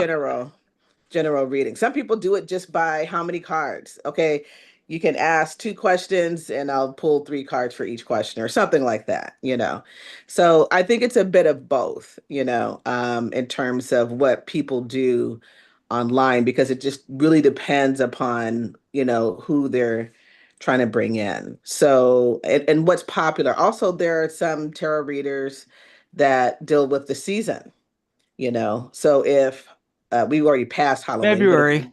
general reading. Some people do it just by how many cards. Okay, you can ask 2 questions and I'll pull 3 cards for each question or something like that. So I think it's a bit of both, in terms of what people do online because it just really depends upon, who they're trying to bring in. So, and what's popular. Also, there are some tarot readers that deal with the season. So if we already passed Halloween, but if February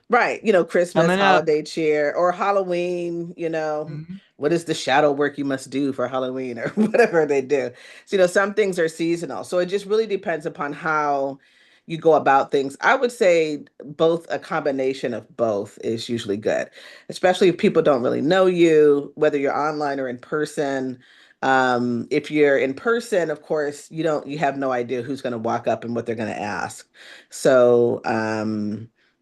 right, Christmas, coming up. holiday cheer, or Halloween, Mhm. what is the shadow work you must do for Halloween or whatever they do. So, some things are seasonal. So it just really depends upon how you go about things. I would say both a combination of both is usually good, especially if people don't really know you, whether you're online or in person. If you're in person, of course, you have no idea who's going to walk up and what they're going to ask. So,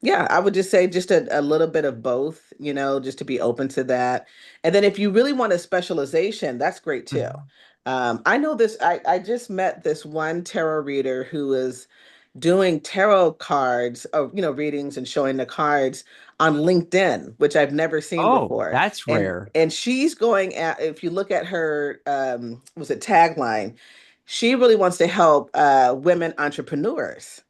yeah, I would just say just a little bit of both, just to be open to that. And then if you really want a specialization, that's great too. Mhm. I know this, I just met this one tarot reader who is doing tarot cards, readings and showing the cards on LinkedIn, which I've never seen Oh, before. that's And rare. and she's going at, if you look at her, was it tagline, she really wants to help women entrepreneurs.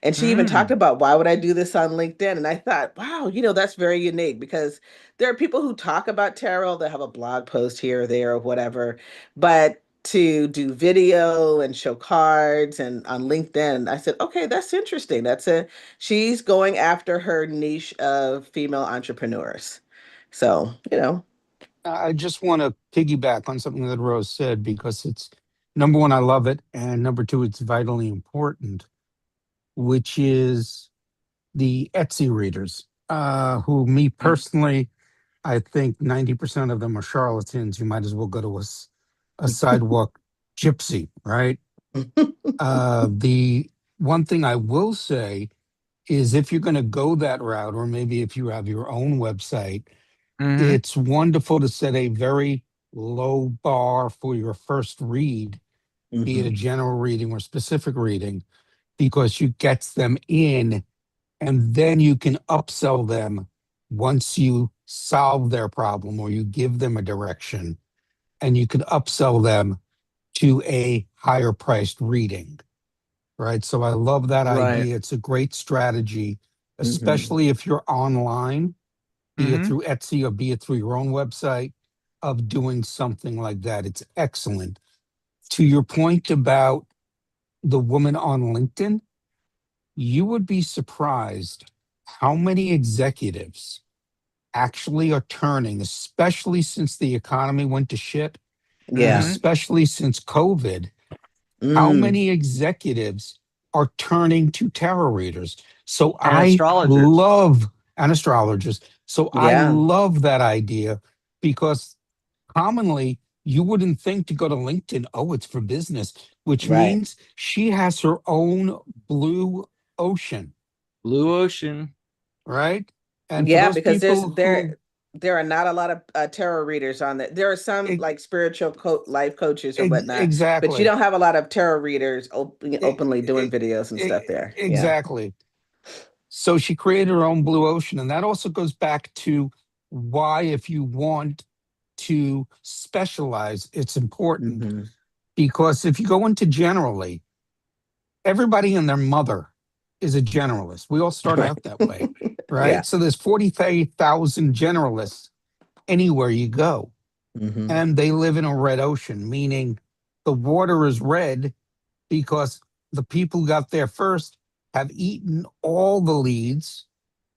And she even talked Mm. about why would I do this on LinkedIn? And I thought, wow, that's very unique because there are people who talk about tarot that have a blog post here or there or whatever, but to do video and show cards and on LinkedIn, I said, okay, that's interesting. She's going after her niche of female entrepreneurs. So, I just want to piggyback on something that Rose said because it's number one, I love it, and number two, it's vitally important, which is the Etsy readers, who me personally, I think 90% of them are charlatans. You might as well go to a sidewalk gypsy, right? The one thing I will say is if you're going to go that route, or maybe if you have your own website, Hmm. it's wonderful to set a very low bar for your first read, be it a Mhm. general reading or specific reading, because you gets them in and then you can upsell them once you solve their problem or you give them a direction, and you can upsell them to a higher priced reading, right? So I love that Right. idea. It's a great strategy, Mhm. especially if you're online, be it Hmm. through Etsy or be it through your own website, of doing something like that. It's excellent. To your point about the woman on LinkedIn, you would be surprised how many executives actually are turning, especially since the economy went to shit, and Yeah. Hmm. especially since COVID, how Mm. many executives are turning to tarot readers. So And I astrologers. love, and astrologers. So I Yeah. love that idea because commonly you wouldn't think to go to LinkedIn, oh, it's for business, which Right. means she has her own blue ocean, Blue ocean. right? And for Yeah, those because people who there are not a lot of tarot readers on that. There are some e- like spiritual life coaches or whatnot, but you exactly, don't have a lot of tarot readers e- openly doing e- videos and stuff there. Yeah. exactly. So she created her own blue ocean. And that also goes back to why, if you want to specialize, it's important. Hmm. Because if you go into generally, everybody and their mother is a generalist. We all start Right. out that way, Yeah. right? So there's 40,000 generalists anywhere you go. Hmm. And they live in a red ocean, meaning the water is red because the people who got there first have eaten all the leads,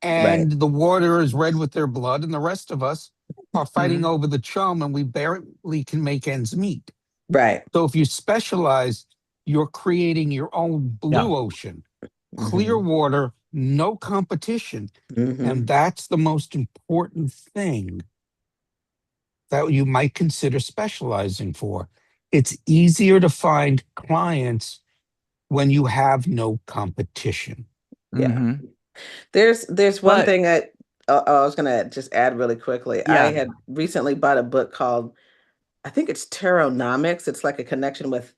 Right. and the water is red with their blood, and the rest of us are fighting Mhm. over the chum, and we barely can make ends meet. Right. So if you specialize, you're creating your own Yeah. blue ocean, clear Hmm. water, no competition. Hmm. And that's the most important thing that you might consider specializing for. It's easier to find clients when you have no competition. Yeah. Mhm. There's one But thing that I was gonna just add really quickly. I yeah, had recently bought a book called, I think it's Taronomics. It's like a connection with,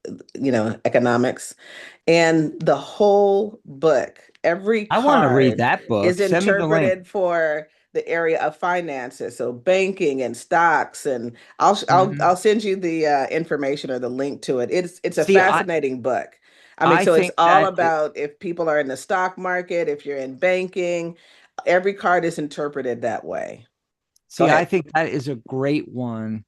economics. And the whole book, every I want to read card that book. is Send me the link. interpreted for the area of finances, so banking and stocks. And I'll Mhm. send you the information or the link to it. It's a See, I fascinating book. I mean, I so it's think all that about if people are in the stock market, if you're in banking, every card is interpreted that way. Go I ahead. think that is a great one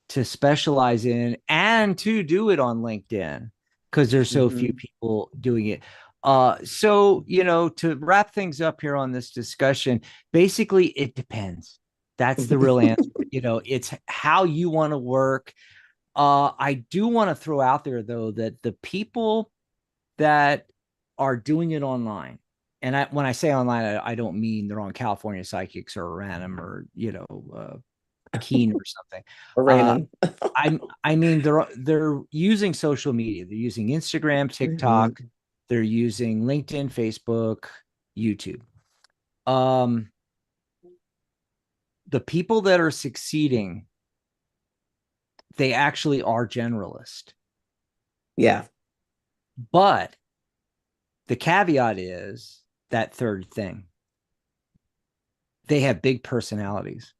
to specialize in and to do it on LinkedIn because there's so few Hmm. people doing it. So to wrap things up here on this discussion, basically it depends. That's the real answer. It's how you want to work. I do want to throw out there though that the people that are doing it online, and when I say online, I don't mean they're on California Psychics or Random or Keen or something. Uh, Random. I mean they're using social media. They're using Instagram, Hmm. TikTok. They're using LinkedIn, Facebook, YouTube. Um, the people that are succeeding, they actually are generalist. Yeah. But the caveat is that third thing. They have big personalities.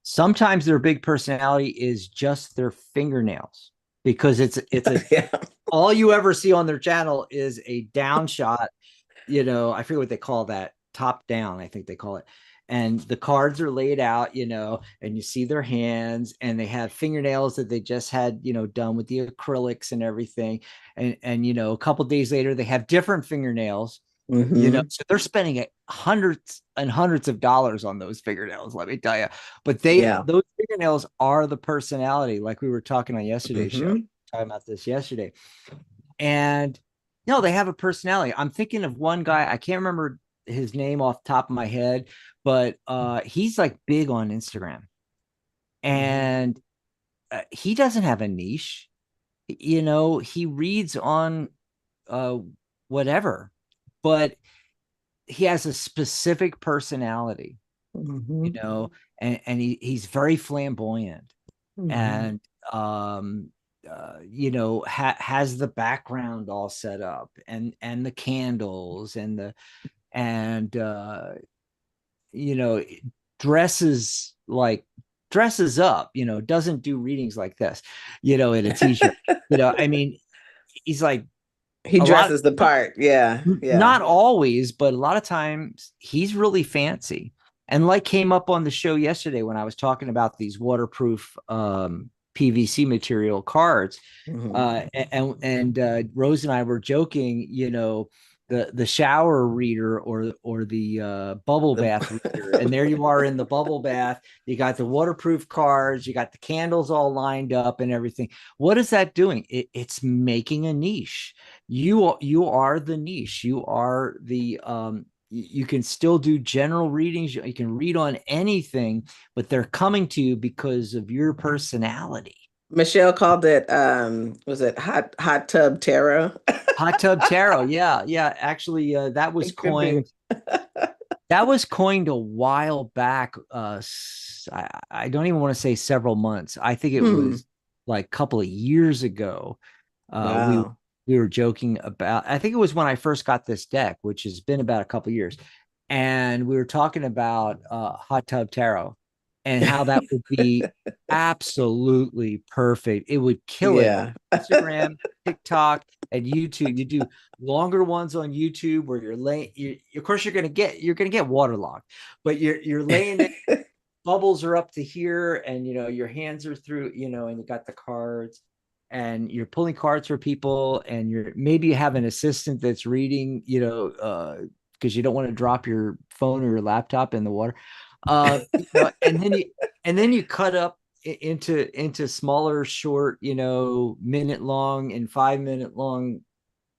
Sometimes their big personality is just their fingernails because it's a Yeah. all you ever see on their channel is a down shot. I forget what they call that, top down, I think they call it. And the cards are laid out, and you see their hands, and they have fingernails that they just had, done with the acrylics and everything. And a couple days later, they have different fingernails. Hmm. So they're spending hundreds and hundreds of dollars on those fingernails, let me tell you. But Yeah. those fingernails are the personality, like we were talking on yesterday's show, Hmm. talking about this yesterday. And no, they have a personality. I'm thinking of one guy, I can't remember his name off the top of my head, but he's like big on Instagram. And he doesn't have a niche. He reads on uh whatever, but he has a specific personality, Hmm. and he's very flamboyant, Hmm. and has the background all set up, and the candles and you know dresses dresses up, doesn't do readings like this, in a t-shirt. I mean, he's like He a lot, dresses the part. Yeah. Yeah. not always, but a lot of times he's really fancy. And like came up on the show yesterday when I was talking about these waterproof PVC material cards. Hmm. And Rose and I were joking, the shower reader or the bubble bath reader. And there you are in the bubble bath. You got the waterproof cards, you got the candles all lined up and everything. What is that doing? It's making a niche. You are the niche. You are the you can still do general readings. You can read on anything, but they're coming to you because of your personality. Michelle called it, was it hot tub tarot? Hot tub tarot. Yeah. Yeah. Actually, that was It could be. coined. That was coined a while back. I don't even want to say several months. I think it was like a couple of years ago. We Wow. we were joking about. I think it was when I first got this deck, which has been about a couple of years, and we were talking about hot tub tarot and how that would be absolutely perfect. It would kill it on Yeah. Instagram, TikTok, and YouTube. You do longer ones on YouTube where you're laying. Of course, you're gonna get waterlogged, but you're laying there. Bubbles are up to here, and your hands are through. And you got the cards, and you're pulling cards for people, and maybe you have an assistant that's reading. Because you don't want to drop your phone or your laptop in the water. And then you cut up into smaller, short, minute long and 5 minute long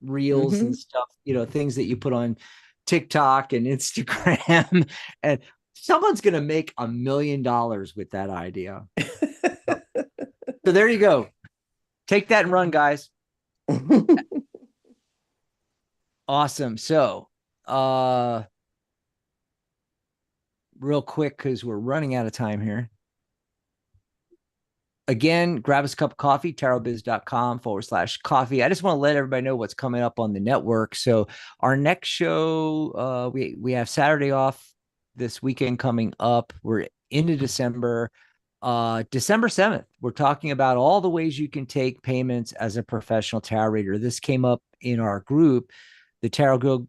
reels and stuff, things that you put on TikTok and Instagram. And someone's going to make $1 million with that idea. So there you go. Take that and run, guys. Awesome. So, real quick, because we're running out of time here. Again, grab us a cup of coffee, tarotbiz.com/coffee. I just want to let everybody know what's coming up on the network. So our next show, we have Saturday off this weekend coming up. We're into December. December 7th, we're talking about all the ways you can take payments as a professional tarot reader. This came up in our group, the Tarot Guild,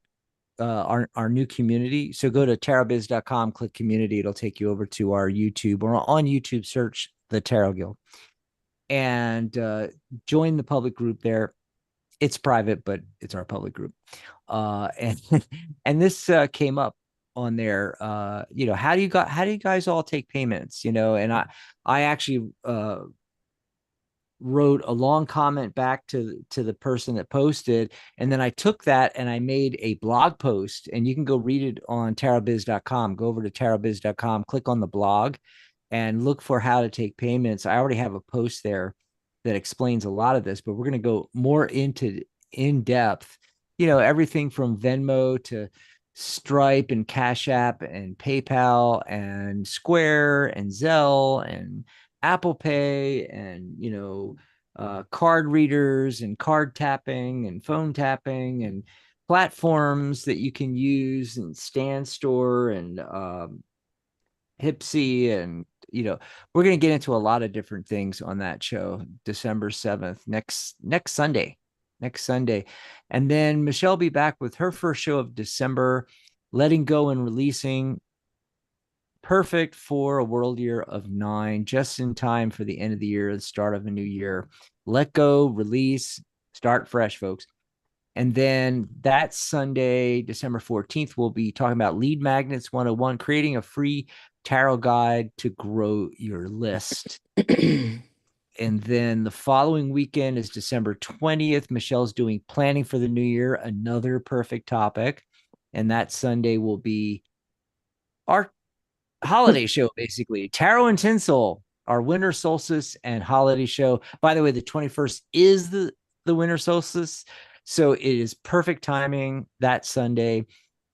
our new community. So go to tarotbiz.com, click community. It'll take you over to our YouTube, or on YouTube, search the Tarot Guild and join the public group there. It's private, but it's our public group. And this came up on there. How do you guys all take payments? And I actually wrote a long comment back to the person that posted, and then I took that and I made a blog post, and you can go read it on tarotbiz.com. Go over to tarotbiz.com, click on the blog, and look for how to take payments. I already have a post there that explains a lot of this, but we're going to go more into in depth, everything from Venmo to Stripe and Cash App and PayPal and Square and Zelle and Apple Pay and, card readers and card tapping and phone tapping and platforms that you can use, and Stand Store and Hipsy. And, we're going to get into a lot of different things on that show, December 7th, next Sunday. And then Michelle will be back with her first show of December, Letting Go and Releasing. Perfect for a world year of 9, just in time for the end of the year, the start of a new year. Let go, release, start fresh, folks. And then that Sunday, December 14th, we'll be talking about Lead Magnets 101, creating a free tarot guide to grow your list. And then the following weekend is December 20th. Michelle's doing planning for the new year, another perfect topic. And that Sunday will be our holiday show, basically. Tarot and Tinsel, our winter solstice and holiday show. By the way, the 21st is the winter solstice. So it is perfect timing that Sunday.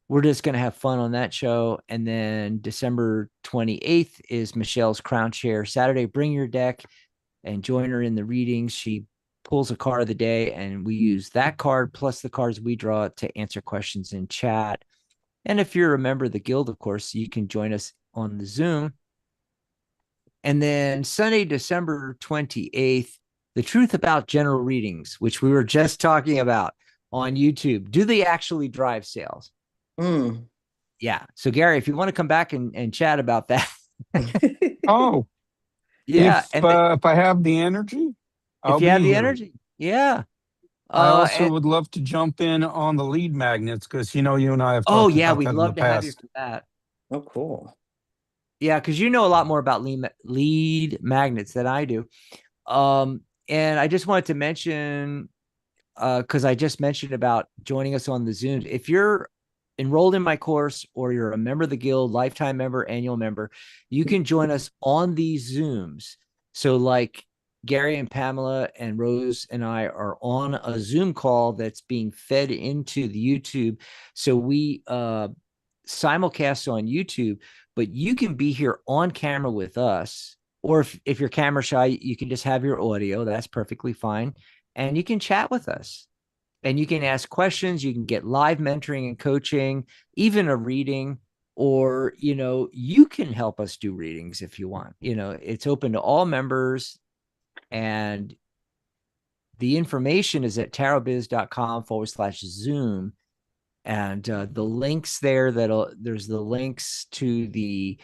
We're just going to have fun on that show. And then December 28th is Michelle's Crown Chair Saturday. Bring your deck and join her in the readings. She pulls a card of the day, and we use that card plus the cards we draw to answer questions in chat. And if you're a member of the guild, of course, you can join us on the Zoom. And then Sunday, December 28th, the truth about general readings, which we were just talking about on YouTube. Do they actually drive sales? Yeah. So Gary, if you want to come back and chat about that. Oh, yeah. If I have the energy, if you have the energy. Yeah. I also would love to jump in on the lead magnets, because you and I have talked about that we'd in love the to have you past. for that. Oh, cool. Yeah, because you know a lot more about lead magnets than I do. And I just wanted to mention, because I just mentioned about joining us on the Zoom. If you're enrolled in my course, or you're a member of the guild, lifetime member, annual member, you can join us on these Zooms. So like Gary and Pamela and Rose and I are on a Zoom call that's being fed into the YouTube. So we simulcast on YouTube, but you can be here on camera with us. Or if you're camera shy, you can just have your audio. That's perfectly fine. And you can chat with us and you can ask questions. You can get live mentoring and coaching, even a reading, or, you can help us do readings if you want. It's open to all members. And the information is at tarotbiz.com/Zoom. And the links there, there's the links to the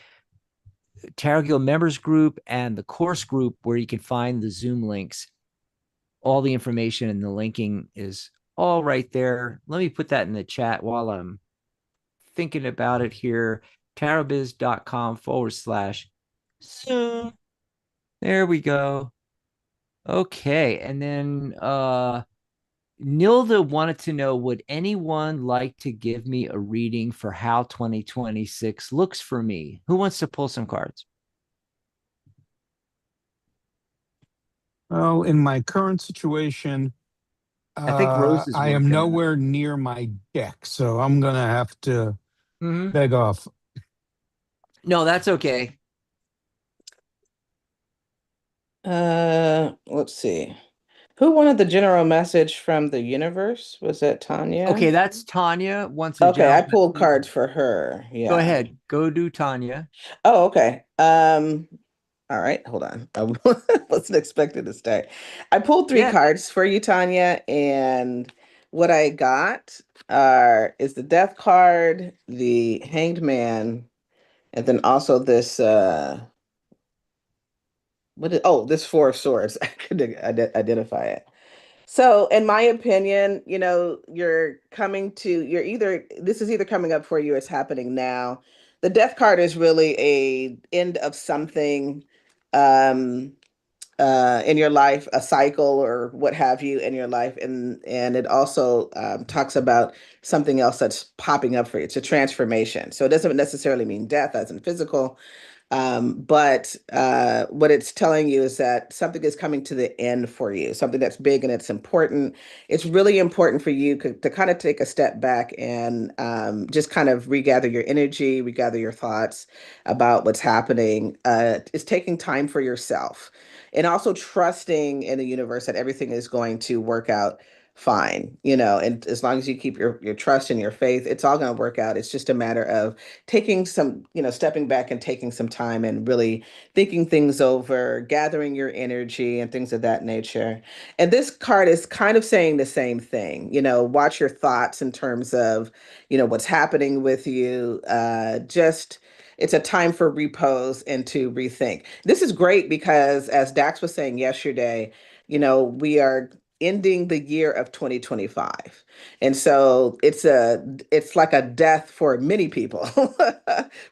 Tarot Guild members group and the course group where you can find the Zoom links. All the information and the linking is all right there. Let me put that in the chat while I'm thinking about it here. tarotbiz.com/Zoom. There we go. Okay. And then Nilda wanted to know, would anyone like to give me a reading for how 2026 looks for me? Who wants to pull some cards? Well, in my current situation, I think Rose is I am nowhere near my deck, so I'm going to have to beg off. No, that's okay. Let's see. Who wanted the general message from the universe? Was that Tanya? Okay, that's Tanya. Okay, I pulled cards for her. Yeah. Go ahead. Go do Tanya. Oh, okay. All right, hold on. I wasn't expecting to start. I pulled three cards for you, Tanya, and what I got is the Death card, the Hanged Man, and then also this this Four of Swords. I couldn't identify it. So, in my opinion, this is either coming up for you or it's happening now. The Death card is really a end of something in your life, a cycle or what have you in your life. And it also talks about something else that's popping up for you. It's a transformation. So it doesn't necessarily mean death as in physical, but what it's telling you is that something is coming to the end for you, something that's big and it's important. It's really important for you to kind of take a step back and just kind of regather your energy, regather your thoughts about what's happening. It's taking time for yourself and also trusting in the universe that everything is going to work out fine, and as long as you keep your trust and your faith, it's all going to work out. It's just a matter of taking some, stepping back and taking some time and really thinking things over, gathering your energy and things of that nature. And this card is kind of saying the same thing, watch your thoughts in terms of, what's happening with you. It's a time for repose and to rethink. This is great because, as Dax was saying yesterday, we are ending the year of 2025. And so it's like a death for many people,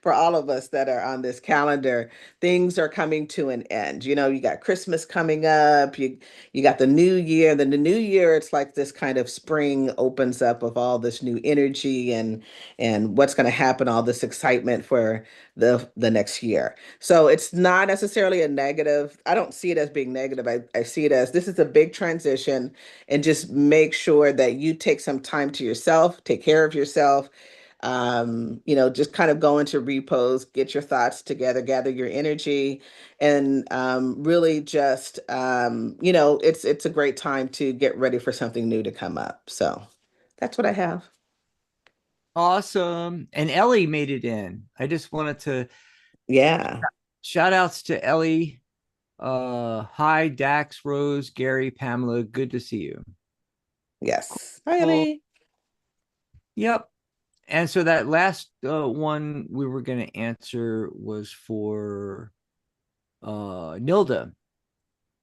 for all of us that are on this calendar. Things are coming to an end. You got Christmas coming up, you got the new year. Then the new year, it's like this kind of spring opens up of all this new energy and what's going to happen, all this excitement for the next year. So it's not necessarily a negative. I don't see it as being negative. I see it as this is a big transition, and just make sure that you take some time to yourself, take care of yourself, just kind of go into repose, get your thoughts together, gather your energy, and really just, it's a great time to get ready for something new to come up. So that's what I have. Awesome. And Ellie made it in. I just wanted to shout outs to Ellie. Hi, Dax, Rose, Gary, Pamela. Good to see you. Yes. Hi, Ellie. Yep. And so that last one we were going to answer was for Nilda.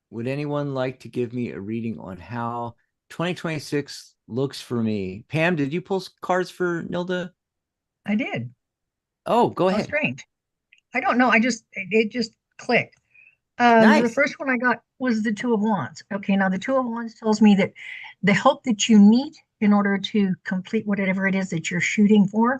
Would anyone like to give me a reading on how 2026 looks for me? Pam, did you pull cards for Nilda? I did. Oh, go ahead. Strange. I don't know. It just clicked. Nice. The first one I got was the Two of Wands. Okay, now the Two of Wands tells me that the help that you need in order to complete whatever it is that you're shooting for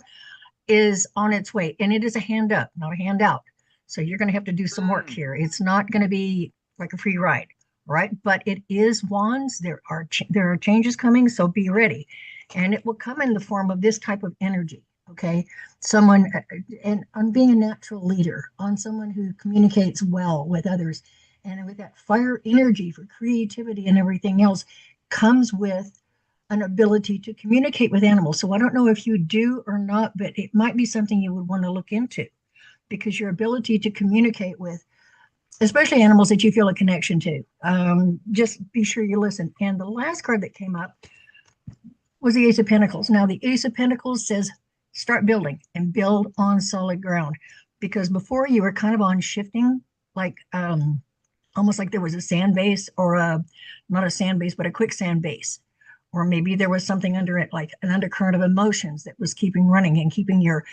is on its way. And it is a hand up, not a hand out. So you're going to have to do some work here. It's not going to be like a free ride. right? But it is wands. There are changes coming, so be ready, and it will come in the form of this type of energy. Okay, someone, and on being a natural leader, on someone who communicates well with others, and with that fire energy for creativity and everything else, comes with an ability to communicate with animals. So I don't know if you do or not, but it might be something you would want to look into, because your ability to communicate with, especially animals that you feel a connection to, just be sure you listen. And the last card that came up was the Ace of Pentacles. Now, the Ace of Pentacles says start building and build on solid ground, because before you were kind of on shifting, like almost like there was a sand base, or not a sand base, but a quicksand base. Or maybe there was something under it, like an undercurrent of emotions that was keeping running and keeping your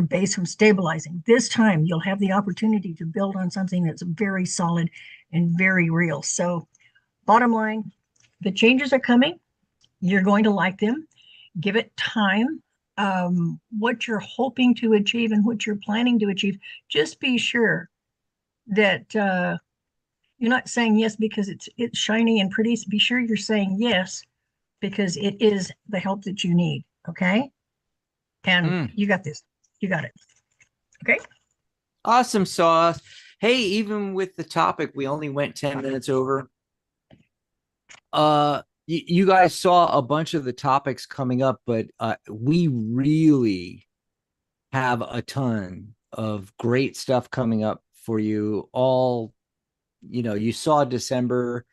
base from stabilizing. This time you'll have the opportunity to build on something that's very solid and very real. So bottom line, the changes are coming. You're going to like them. Give it time. What you're hoping to achieve and what you're planning to achieve, just be sure that you're not saying yes because it's shiny and pretty. Be sure you're saying yes because it is the help that you need. Okay. And you got this. You got it. Okay. Awesome sauce. Hey, even with the topic, we only went 10 minutes over. You guys saw a bunch of the topics coming up, but we really have a ton of great stuff coming up for you all. You saw December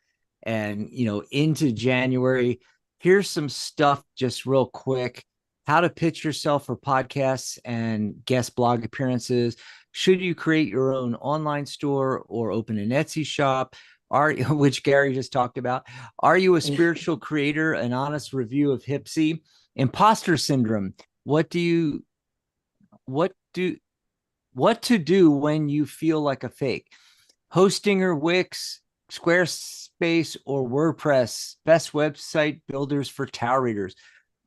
and, into January. Here's some stuff just real quick. How to pitch yourself for podcasts and guest blog appearances. Should you create your own online store or open an Etsy shop? Which Gary just talked about. Are you a spiritual creator? An honest review of Hipsy. Imposter syndrome. What to do when you feel like a fake? Hostinger, Wix, Squarespace, or WordPress. Best website builders for tarot readers.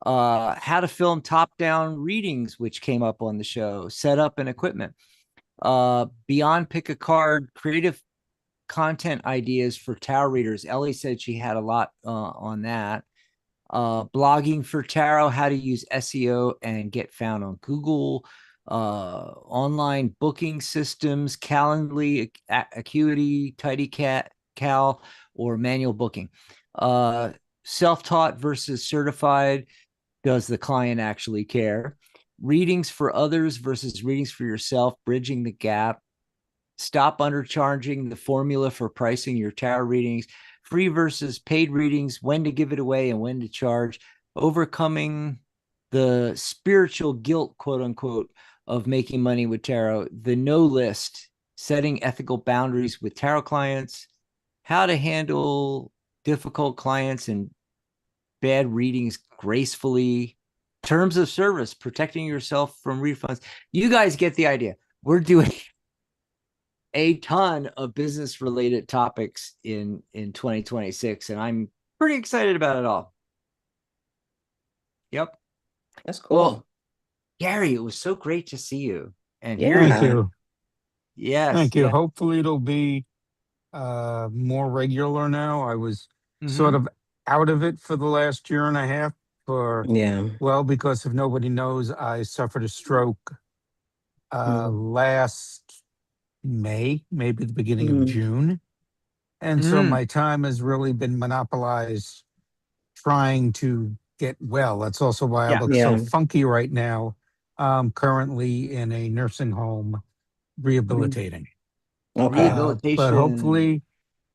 How to film top-down readings, which came up on the show. Setup and equipment. Beyond pick a card. Creative content ideas for tarot readers. Ellie said she had a lot on that. Blogging for tarot. How to use SEO and get found on Google. Online booking systems, Calendly, Acuity, TidyCal, or manual booking. Self-taught versus certified. Does the client actually care? Readings for others versus readings for yourself, bridging the gap. Stop undercharging, the formula for pricing your tarot readings. Free versus paid readings, when to give it away and when to charge. Overcoming the spiritual guilt, quote unquote, of making money with tarot. The no list, setting ethical boundaries with tarot clients. How to handle difficult clients and bad readings gracefully. Terms of service, protecting yourself from refunds. You guys get the idea. We're doing a ton of business related topics in 2026, and I'm pretty excited about it all. Yep. That's cool. Well, Gary, it was so great to see you and Yeah. hear Thank you. Yes. Thank you. Yeah. Hopefully it'll be more regular now. I was sort of out of it for the last year and a half because if nobody knows, I suffered a stroke last May, maybe the beginning of June. And so my time has really been monopolized trying to get well. That's also why I look so funky right now. Currently in a nursing home rehabilitating. Okay. Rehabilitation. But hopefully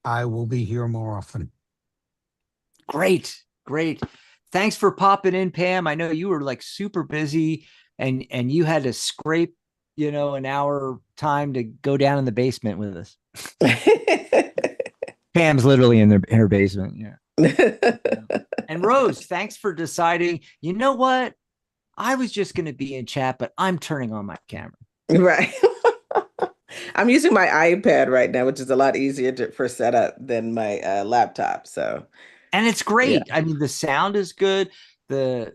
I will be here more often. Great. Thanks for popping in, Pam. I know you were like super busy and you had to scrape, an hour time to go down in the basement with us. Pam's literally in her basement. Yeah. And Rose, thanks for deciding, you know what? I was just going to be in chat, but I'm turning on my camera. Right. I'm using my iPad right now, which is a lot easier for setup than my laptop. So, and it's great. Yeah. I mean, the sound is good. The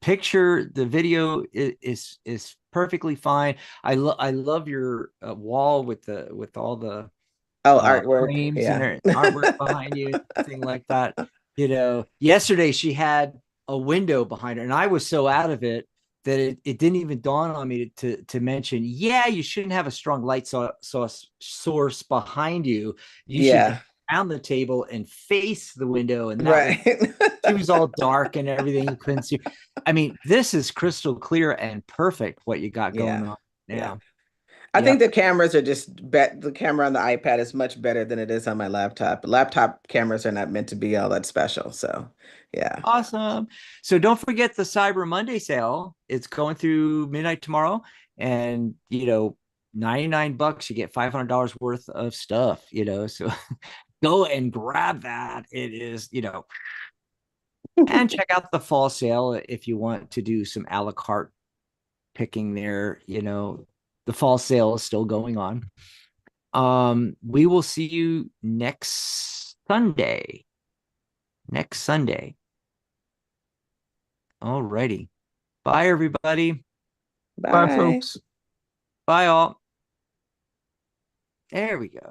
picture, the video is perfectly fine. I love your wall with all the Oh, artwork. frames and Yeah. her artwork behind you, thing like that. Yesterday she had a window behind her, and I was so out of it that it didn't even dawn on me to mention, yeah, you shouldn't have a strong light source behind you. You should Yeah. come around the table and face the window, and that way Right. she was all dark and everything. You couldn't see. I mean, this is crystal clear and perfect what you got going Yeah. on Yeah. now. I think Yep. the cameras are just the camera on the iPad is much better than it is on my laptop. Laptop cameras are not meant to be all that special. So, yeah. Awesome. So don't forget the Cyber Monday sale. It's going through midnight tomorrow. And, $99, you get $500 worth of stuff, so go and grab that. It is, and check out the fall sale if you want to do some a la carte picking there. The fall sale is still going on. We will see you next Sunday. All righty. Bye, everybody. Bye, Bye. folks. Bye, all. There we go.